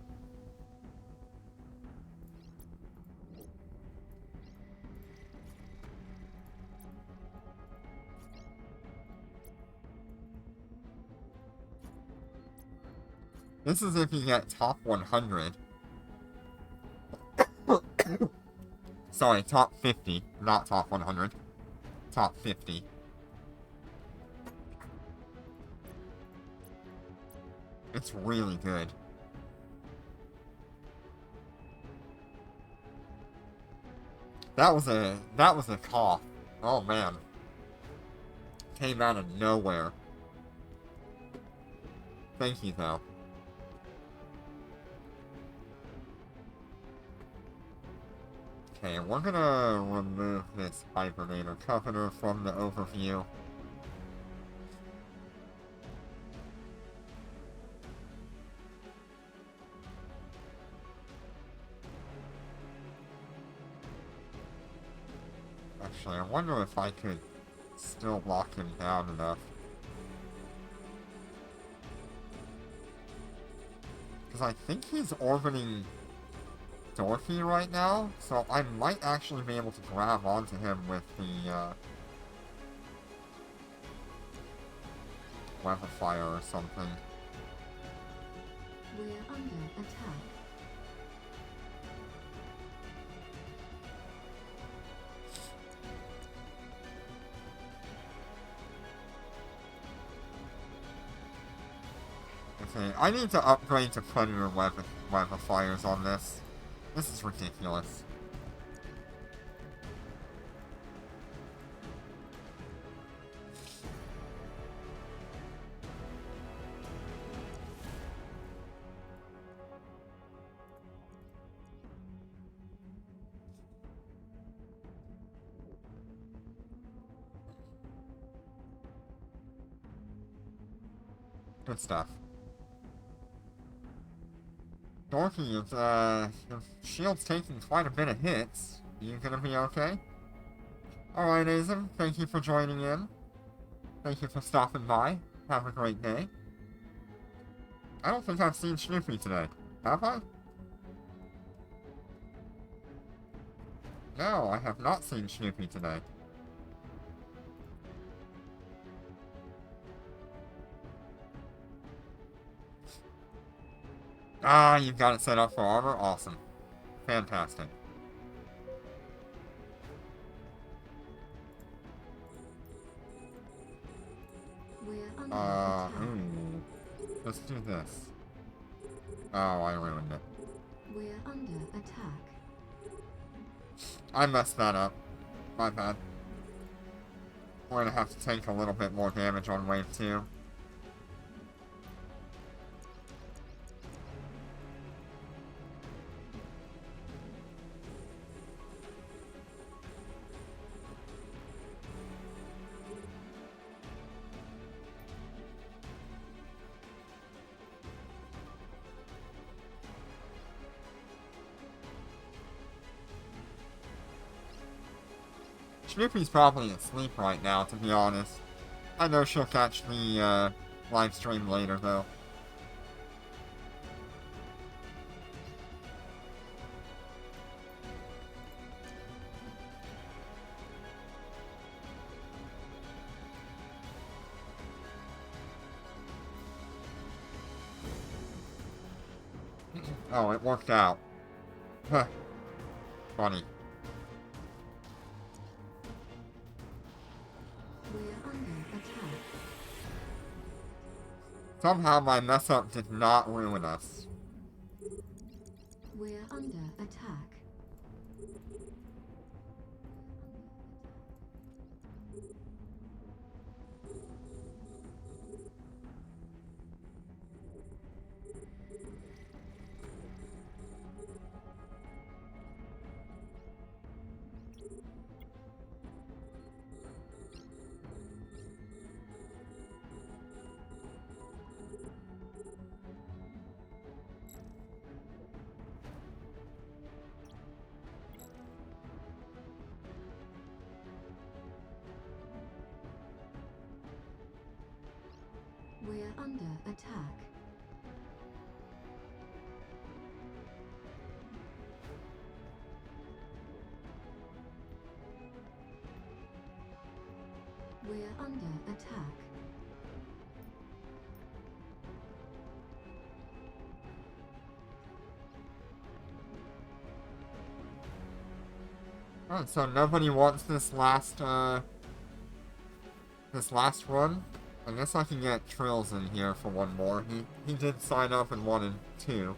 This is if you get top 100. Sorry, top 50, not top 100. Top 50. It's really good. That was a cough. Oh man. Came out of nowhere. Thank you though. Okay, we're gonna remove this Hibernator Covenant from the overview. Actually, I wonder if I could still lock him down enough. Because I think he's orbiting Dorothy right now, so I might actually be able to grab onto him with the, weapon fire or something. We're under attack. Okay, I need to upgrade to Predator weapon fires on this. This is ridiculous. Good stuff. Dorky, your shield's taking quite a bit of hits. You gonna be okay? Alright, Azim, thank you for joining in. Thank you for stopping by. Have a great day. I don't think I've seen Snoopy today. Have I? No, I have not seen Snoopy today. Ah, you've got it set up for armor? Awesome. Fantastic. We're under attack. Let's do this. Oh, I ruined it. We're under attack. I messed that up. My bad. We're gonna have to take a little bit more damage on wave 2. Snoopy's probably asleep right now, to be honest. I know she'll catch the, live stream later, though. Oh, it worked out. Huh. Funny. We're under attack. Somehow my mess-up did not ruin us. We're under attack. We're under attack. We're under attack. Alright, so nobody wants this last run? I guess I can get Trills in here for one more. He did sign up and wanted 2.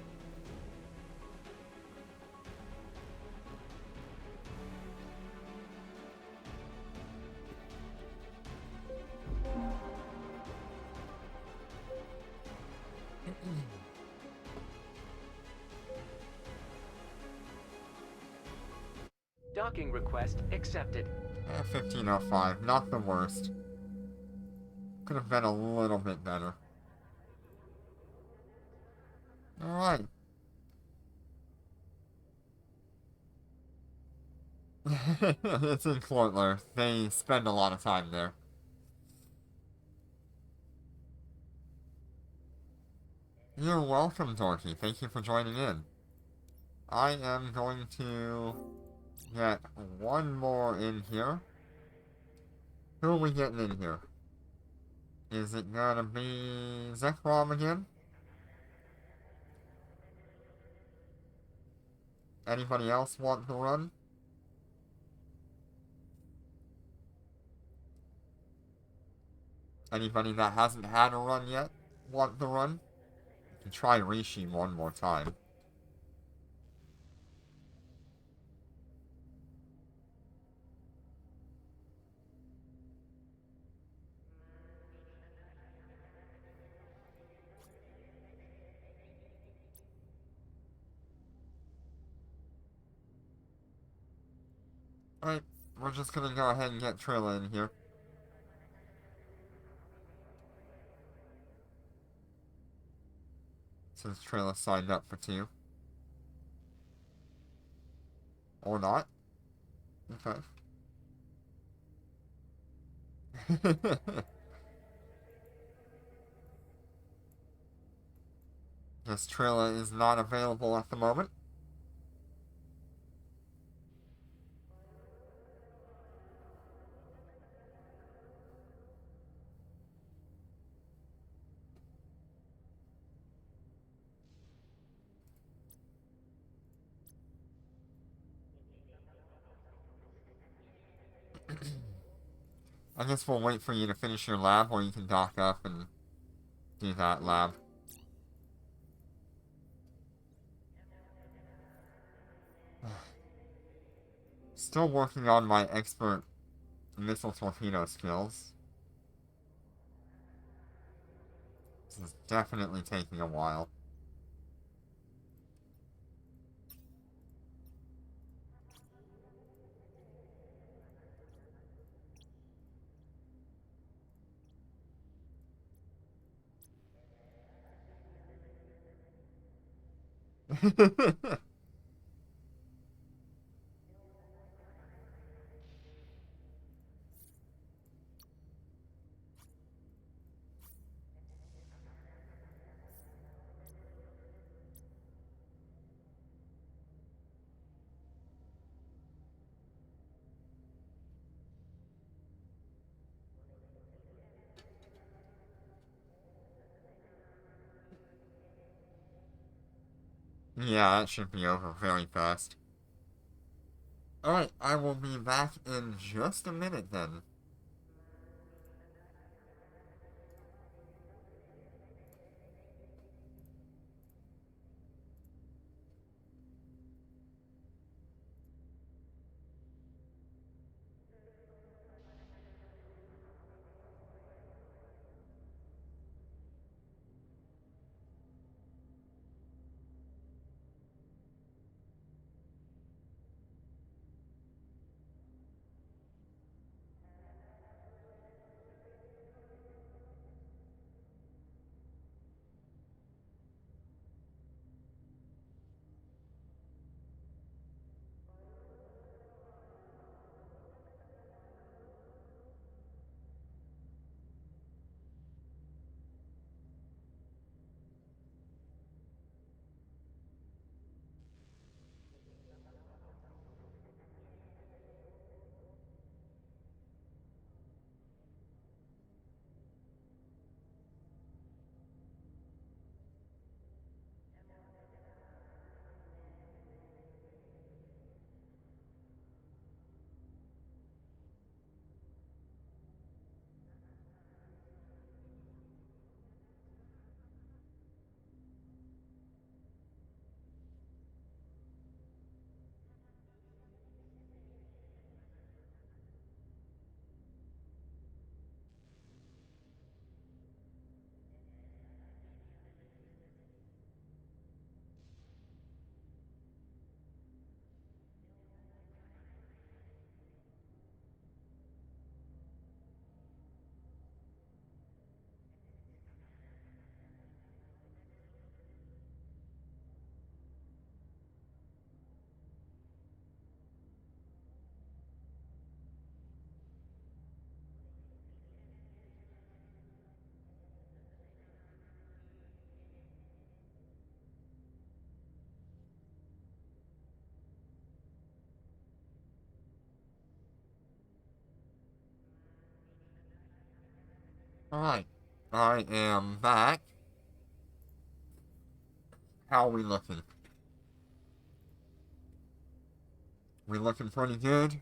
Docking request accepted. 1505, not the worst. Could have been a little bit better. Alright. It's in Fortler. They spend a lot of time there. You're welcome, Dorky. Thank you for joining in. I am going to get one more in here. Who are we getting in here? Is it gonna be Zekrom again? Anybody else want to run? Anybody that hasn't had a run yet want to run? You can try Rishi one more time. Alright, we're just gonna go ahead and get Trilla in here. Since Trilla signed up for 2. Or not. Okay. This trailer is not available at the moment. I guess we'll wait for you to finish your lab, or you can dock up and do that lab. Still working on my expert missile torpedo skills. This is definitely taking a while. Yeah, that should be over very fast. Alright, I will be back in just a minute then. Alright, I am back. How are we looking? We looking pretty good?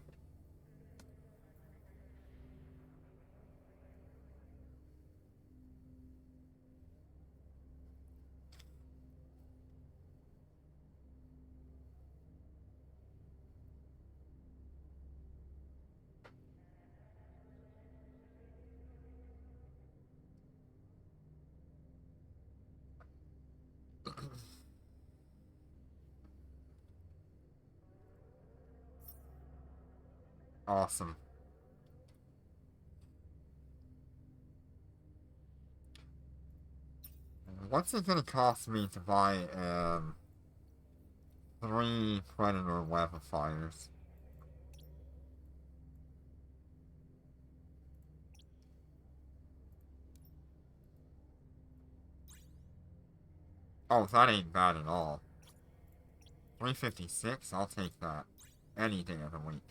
Awesome. What's it gonna cost me to buy, 3 Predator Webifiers. Oh, that ain't bad at all. 356, I'll take that. Any day of the week.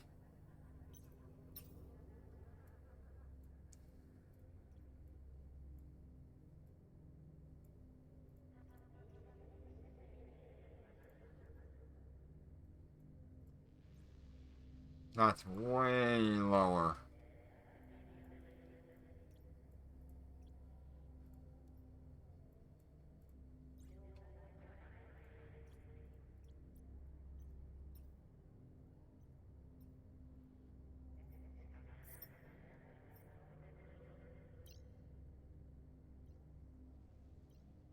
That's way lower.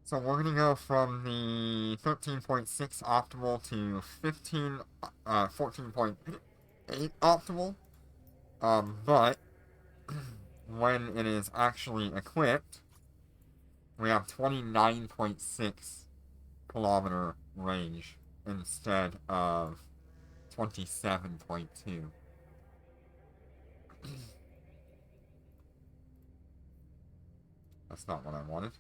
So we're gonna go from the 13.6 optimal to 14.8 optimal. But when it is actually equipped, we have 29.6 kilometer range instead of 27.2. That's not what I wanted.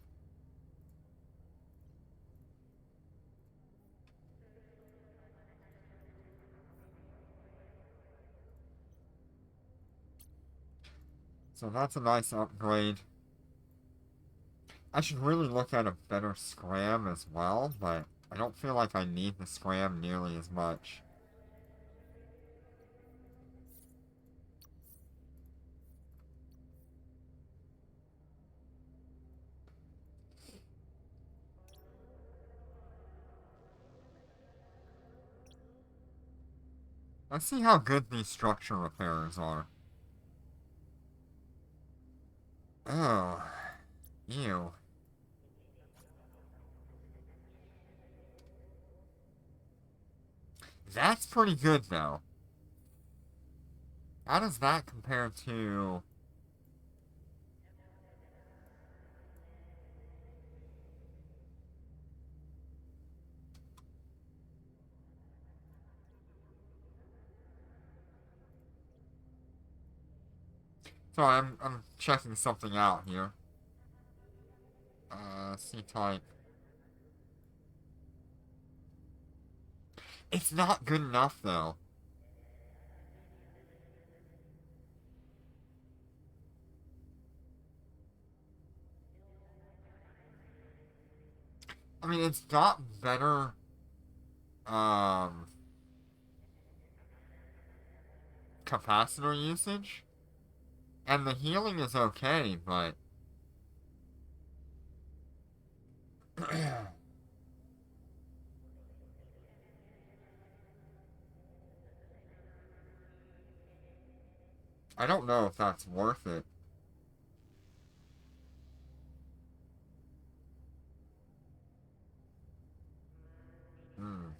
So that's a nice upgrade. I should really look at a better scram as well, but I don't feel like I need the scram nearly as much. Let's see how good these structure repairers are. Oh, ew. That's pretty good, though. How does that compare to... Sorry, I'm checking something out here. C-type. It's not good enough, though. I mean, it's got better, capacitor usage. And the healing is okay, but... I don't know if that's worth it. Hmm.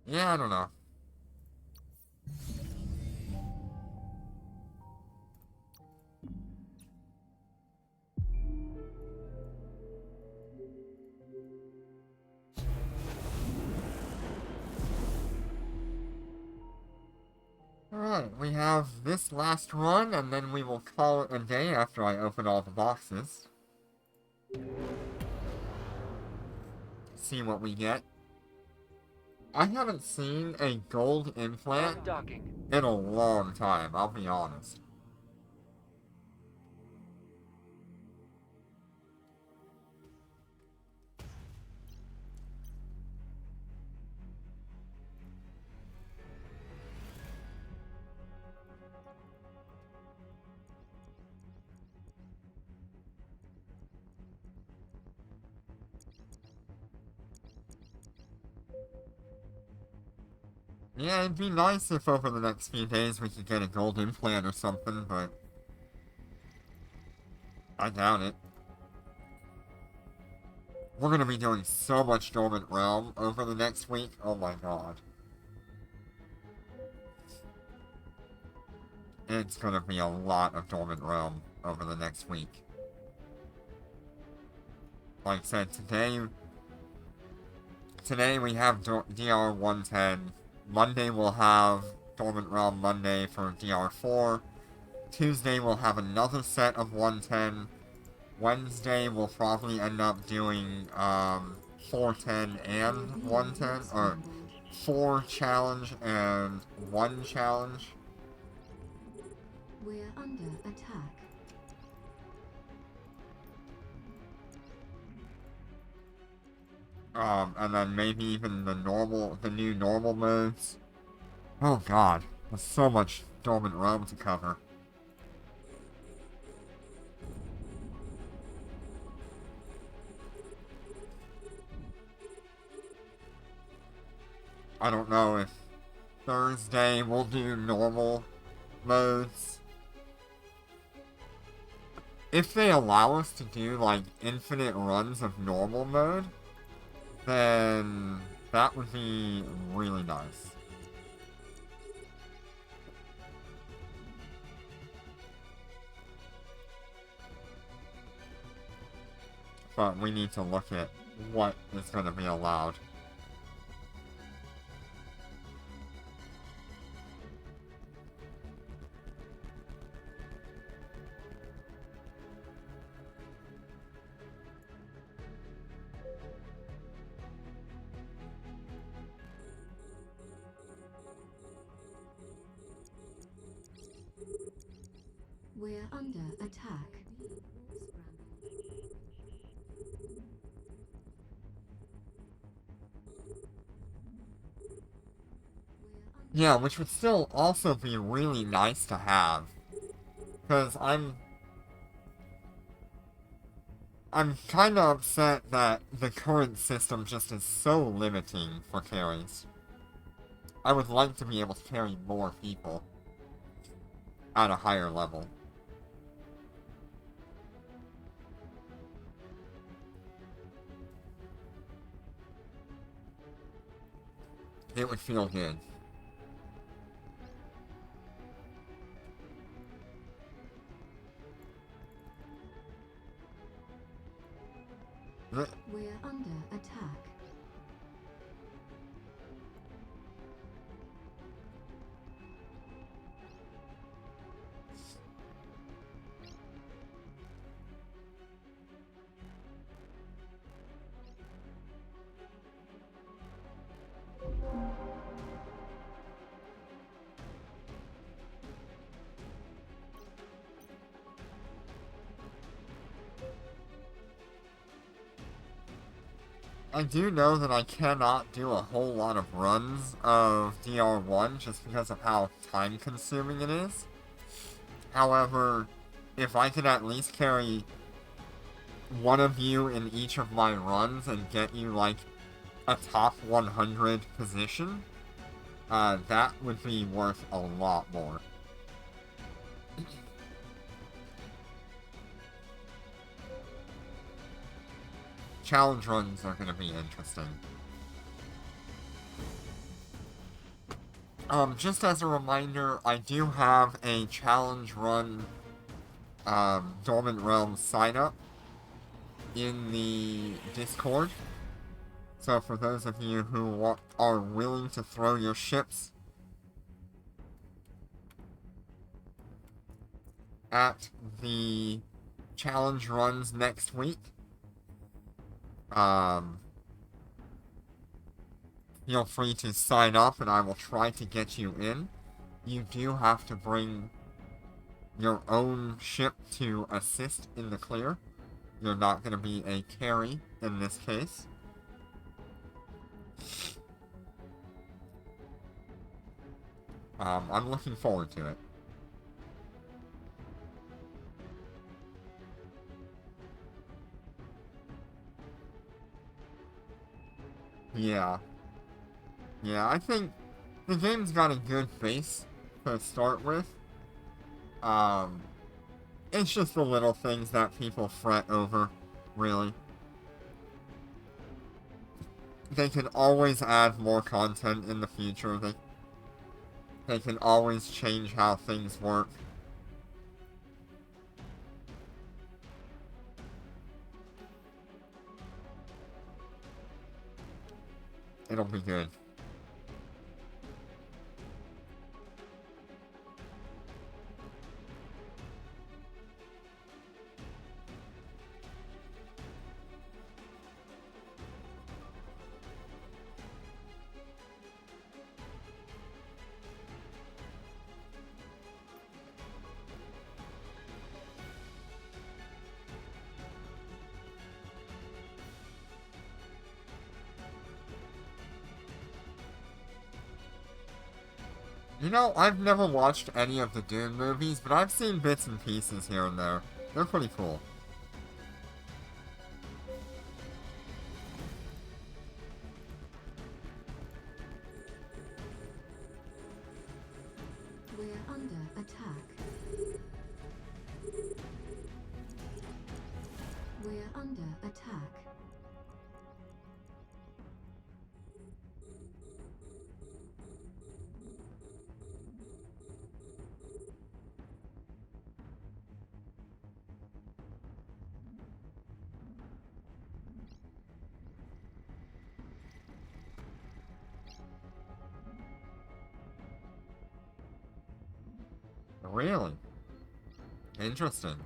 Yeah, I don't know. Alright, we have this last run, and then we will call it a day after I open all the boxes. See what we get. I haven't seen a gold implant in a long time, I'll be honest. Yeah, it'd be nice if over the next few days we could get a gold implant or something, but... I doubt it. We're gonna be doing so much Dormant Realm over the next week, oh my god. It's gonna be a lot of Dormant Realm over the next week. like I said, today we have DR1-10. Monday we'll have Dormant Realm Monday for DR4. Tuesday we'll have another set of 110. Wednesday we'll probably end up doing 410 and 110, or 4 challenge and 1 challenge. We're under attack. And then maybe even the new normal modes. Oh god, there's so much Dormant Realm to cover. I don't know if Thursday we'll do normal modes. If they allow us to do, like, infinite runs of normal mode, then that would be really nice. But we need to look at what is going to be allowed. We're under attack. Yeah, which would still also be really nice to have. Because I'm kind of upset that the current system just is so limiting for carries. I would like to be able to carry more people at a higher level. It would feel good. We're under attack. I do know that I cannot do a whole lot of runs of DR1 just because of how time-consuming it is. However, if I could at least carry one of you in each of my runs and get you, like, a top 100 position, that would be worth a lot more. Challenge runs are going to be interesting. Just as a reminder, I do have a challenge run, Dormant Realm sign-up in the Discord. So for those of you who are willing to throw your ships at the challenge runs next week, feel free to sign up and I will try to get you in. You do have to bring your own ship to assist in the clear. You're not going to be a carry in this case. I'm looking forward to it. Yeah. Yeah, I think the game's got a good base to start with. It's just the little things that people fret over, really. They can always add more content in the future. They can always change how things work. It'll be good. You know, I've never watched any of the Dune movies, but I've seen bits and pieces here and there. They're pretty cool. We're under attack. We're under attack. Really? Interesting.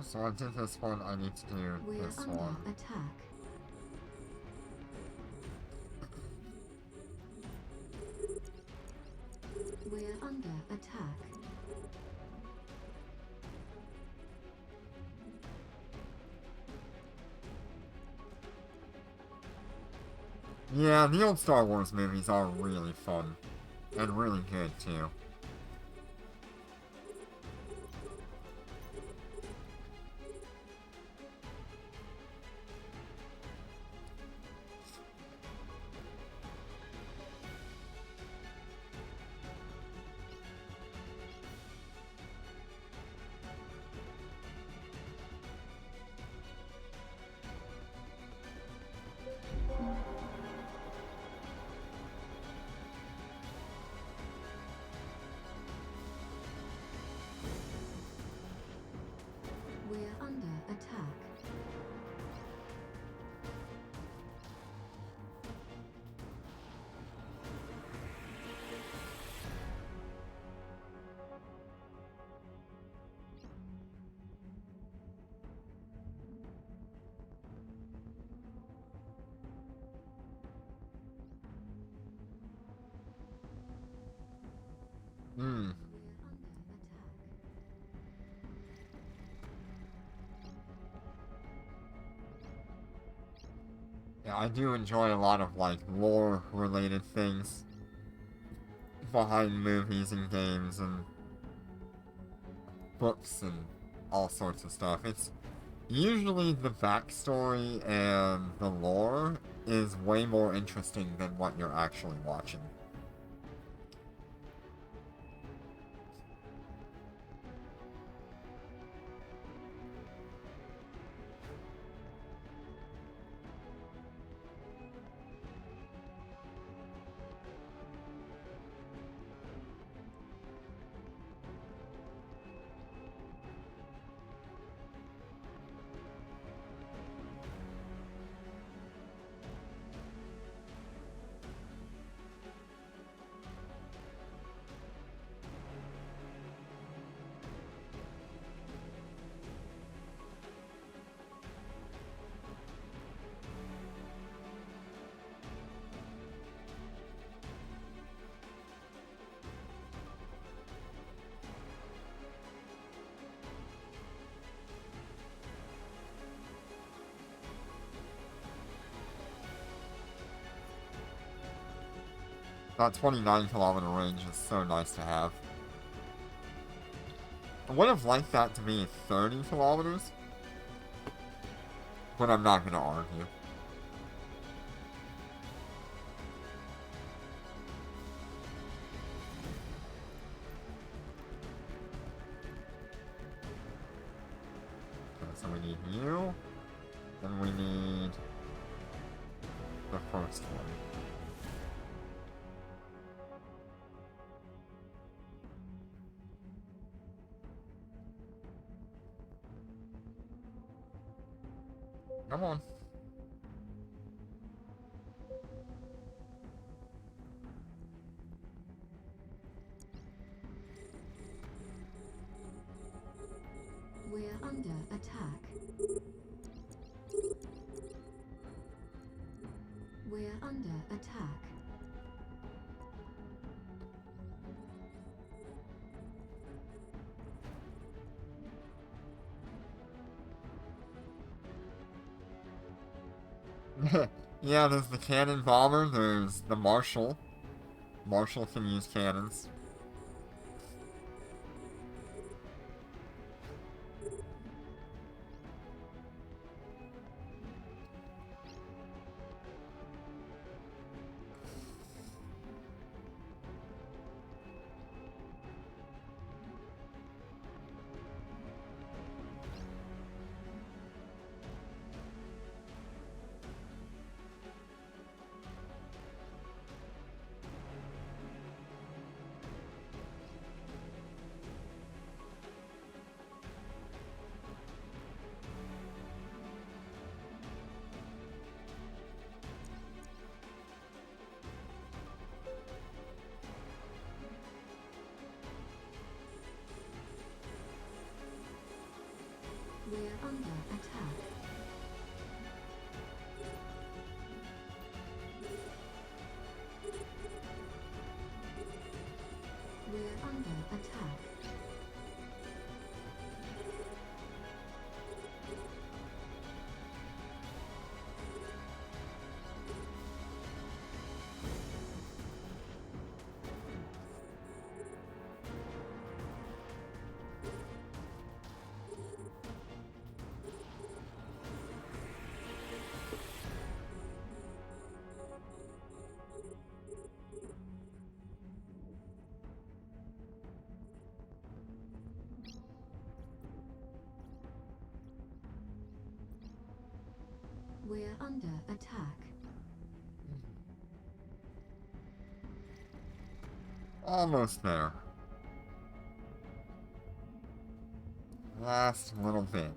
So I did this one, I need to do We're this under one. attack. We're under attack. Yeah, the old Star Wars movies are really fun. And really good, too. We're under attack. Hmm. We're under attack. Yeah, I do enjoy a lot of, like, lore-related things behind movies and games and books and all sorts of stuff. It's usually the backstory and the lore is way more interesting than what you're actually watching. That 29-kilometer range is so nice to have. I would have liked that to be 30 kilometers, but I'm not gonna argue. Okay, so we need you, and we need the first one. Come on. We're under attack. We're under attack. Yeah, there's the cannon bomber, there's the Marshal. Marshal can use cannons. We're under attack. We're under attack. We're under attack. Almost there. Last little bit.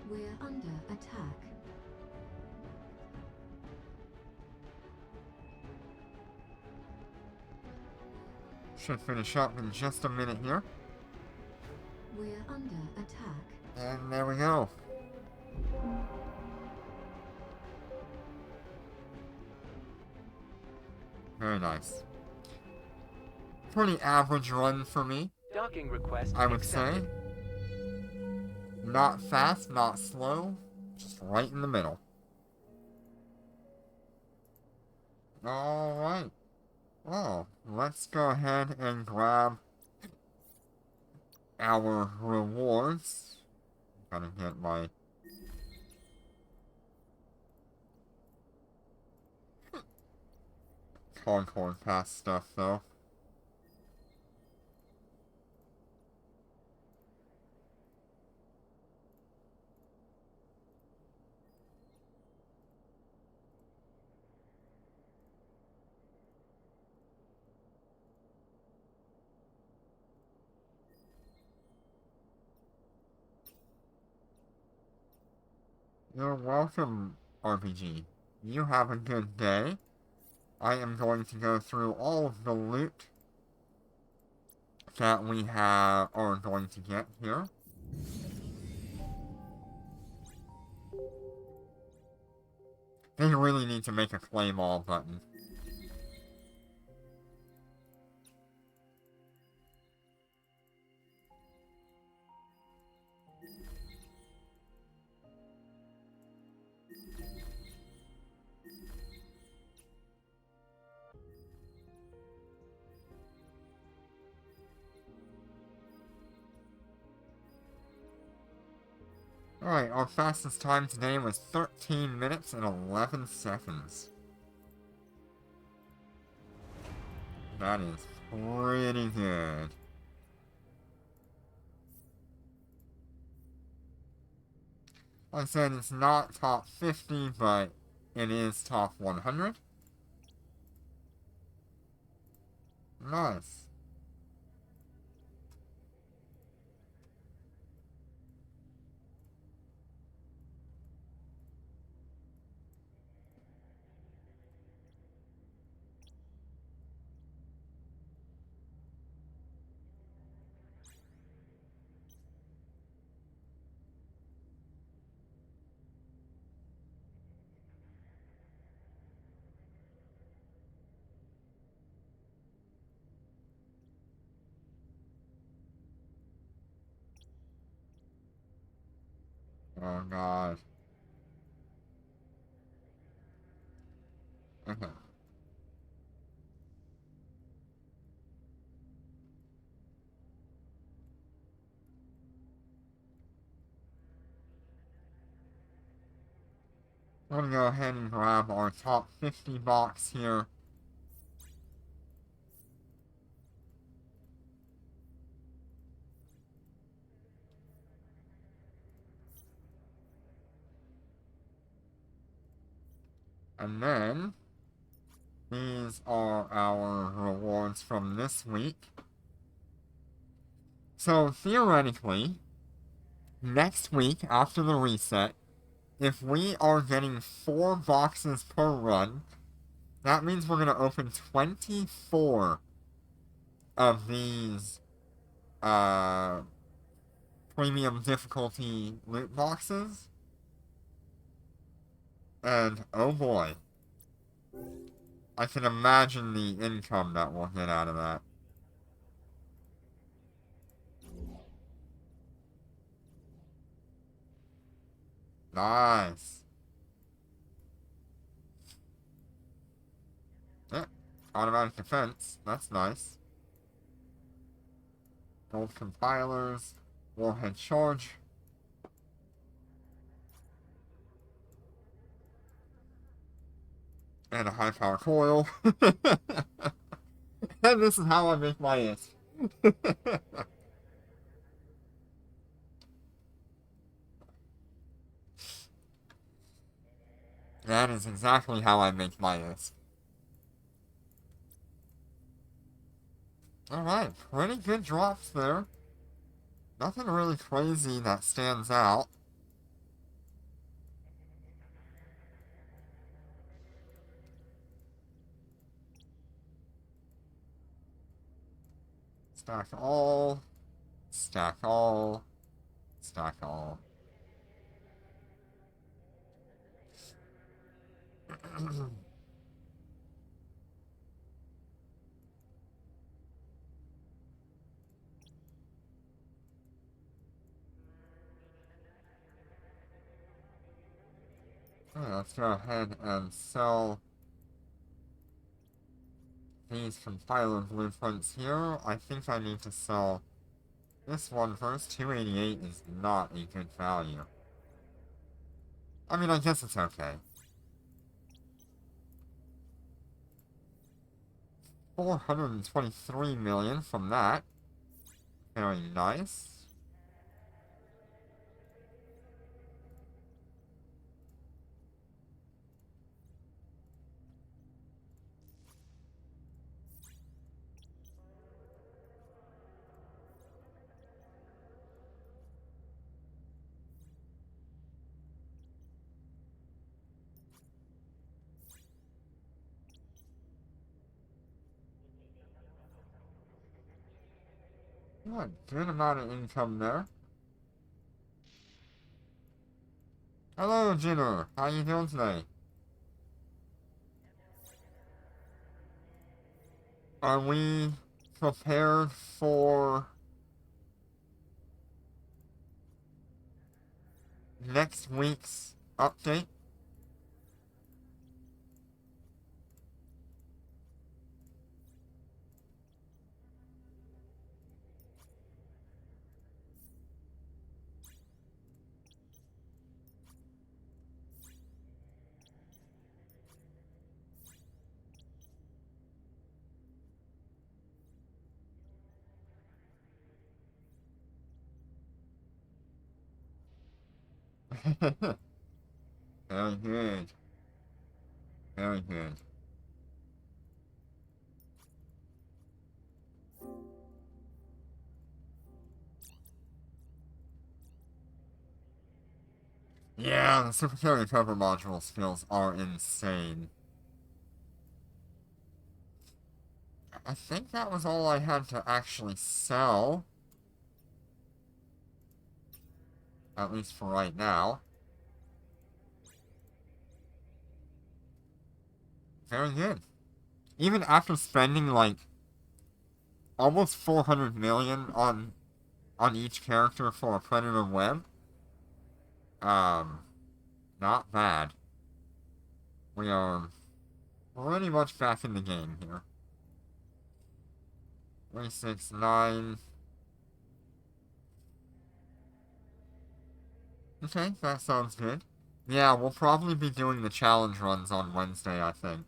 We're under attack. Should finish up in just a minute here. We're under attack. And there we go. Very nice. Pretty average run for me, Docking request I would accepted. say. Not fast, not slow, just right in the middle. Alright. Well, let's go ahead and grab our rewards. Gotta get my Concord Pass stuff though. You're welcome, RPG. You have a good day. I am going to go through all of the loot that we are going to get here. They really need to make a claim all button. Alright, our fastest time today was 13 minutes and 11 seconds. That is pretty good. Like I said, it's not top 50, but it is top 100. Nice. Oh god. Okay. I'm gonna go ahead and grab our top 50 box here. And then, these are our rewards from this week. So, theoretically, next week after the reset, if we are getting 4 boxes per run, that means we're gonna open 24 of these, premium difficulty loot boxes. And, oh boy. I can imagine the income that we'll get out of that. Nice. Yeah, automatic defense. That's nice. Gold compilers. Warhead charge. And a high power coil. And this is how I make my it. That is exactly how I make my it. Alright, pretty good drops there. Nothing really crazy that stands out. Stack all. Stack all. Stack all. Alright, let's go ahead and sell these compiler blueprints here. I think I need to sell this one first. 288 is not a good value. I mean, I guess it's okay. 423 million from that. Very nice. Got a good amount of income there. Hello, Jinner. How you doing today? Are we prepared for next week's update? Very good. Very good. Yeah, the super carry cover module skills are insane. I think that was all I had to actually sell. At least for right now. Very good. Even after spending like almost 400 million on each character for a Predator Web, not bad. We are pretty much back in the game here. 369. Okay, that sounds good. Yeah, we'll probably be doing the challenge runs on Wednesday, I think.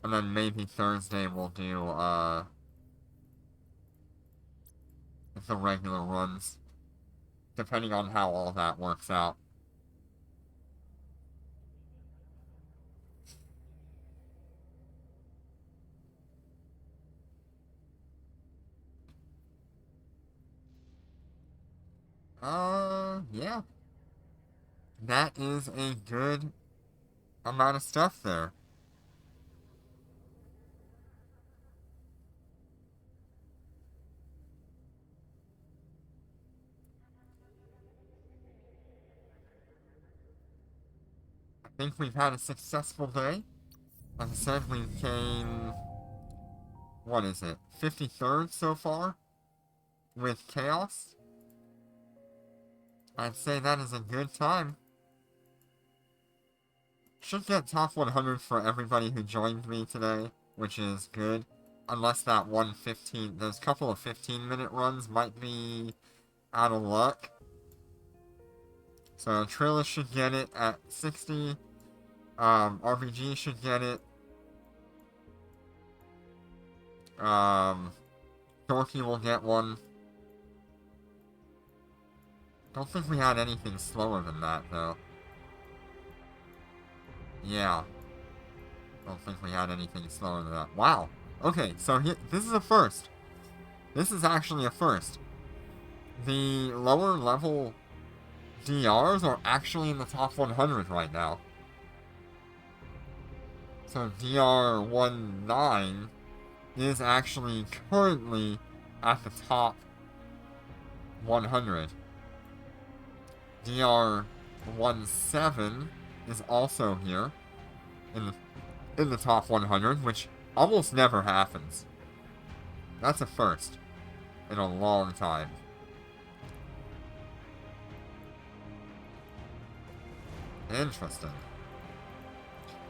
And then maybe Thursday we'll do, the regular runs. Depending on how all that works out. Yeah. That is a good amount of stuff there. I think we've had a successful day. Like I said, we came, what is it, 53rd so far with Chaos. I'd say that is a good time. Should get top 100 for everybody who joined me today, which is good. Unless that one 15, those couple of 15-minute runs might be out of luck. So Trilla should get it at 60. RBG should get it. Dorky will get one. Don't think we had anything slower than that, though. Yeah. Don't think we had anything slower than that. Wow. Okay, so this is a first. This is actually a first. The lower level DRs are actually in the top 100 right now. So DR1-10 is actually currently at the top 100. DR1-7 is also here in the top 100, which almost never happens. That's a first in a long time. Interesting.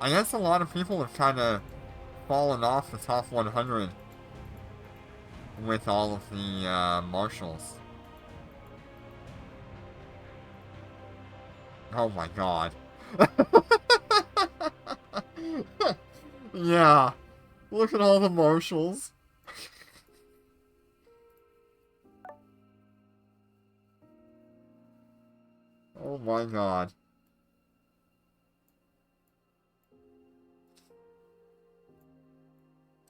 I guess a lot of people have kind of fallen off the top 100 with all of the Marshals. Oh my god. Yeah. Look at all the Marshals. Oh my god.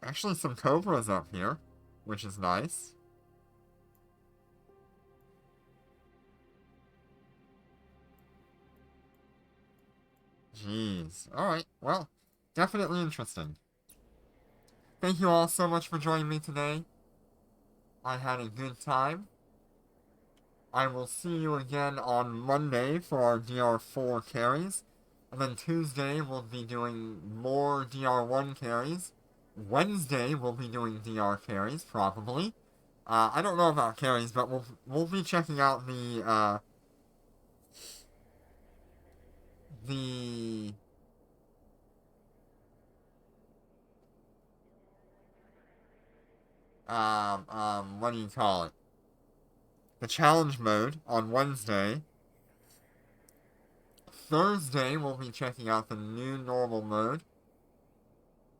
Actually, some Cobras up here, which is nice. Jeez. Alright, well, definitely interesting. Thank you all so much for joining me today. I had a good time. I will see you again on Monday for our DR4 carries. And then Tuesday we'll be doing more DR1 carries. Wednesday we'll be doing DR carries, probably. I don't know about carries, but we'll be checking out the what do you call it? The challenge mode on Wednesday. Thursday we'll be checking out the new normal mode.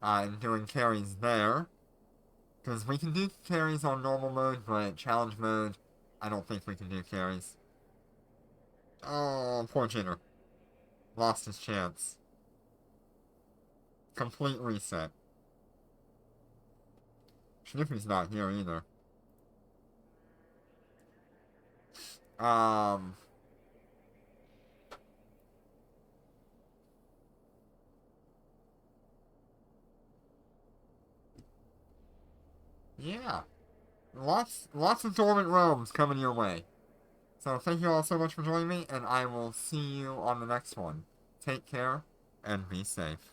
And doing carries there. Because we can do carries on normal mode, but challenge mode, I don't think we can do carries. Oh, poor Jitter. Lost his chance. Complete reset. Snoopy's not here either. Yeah. Lots of dormant realms coming your way. So thank you all so much for joining me, and I will see you on the next one. Take care, and be safe.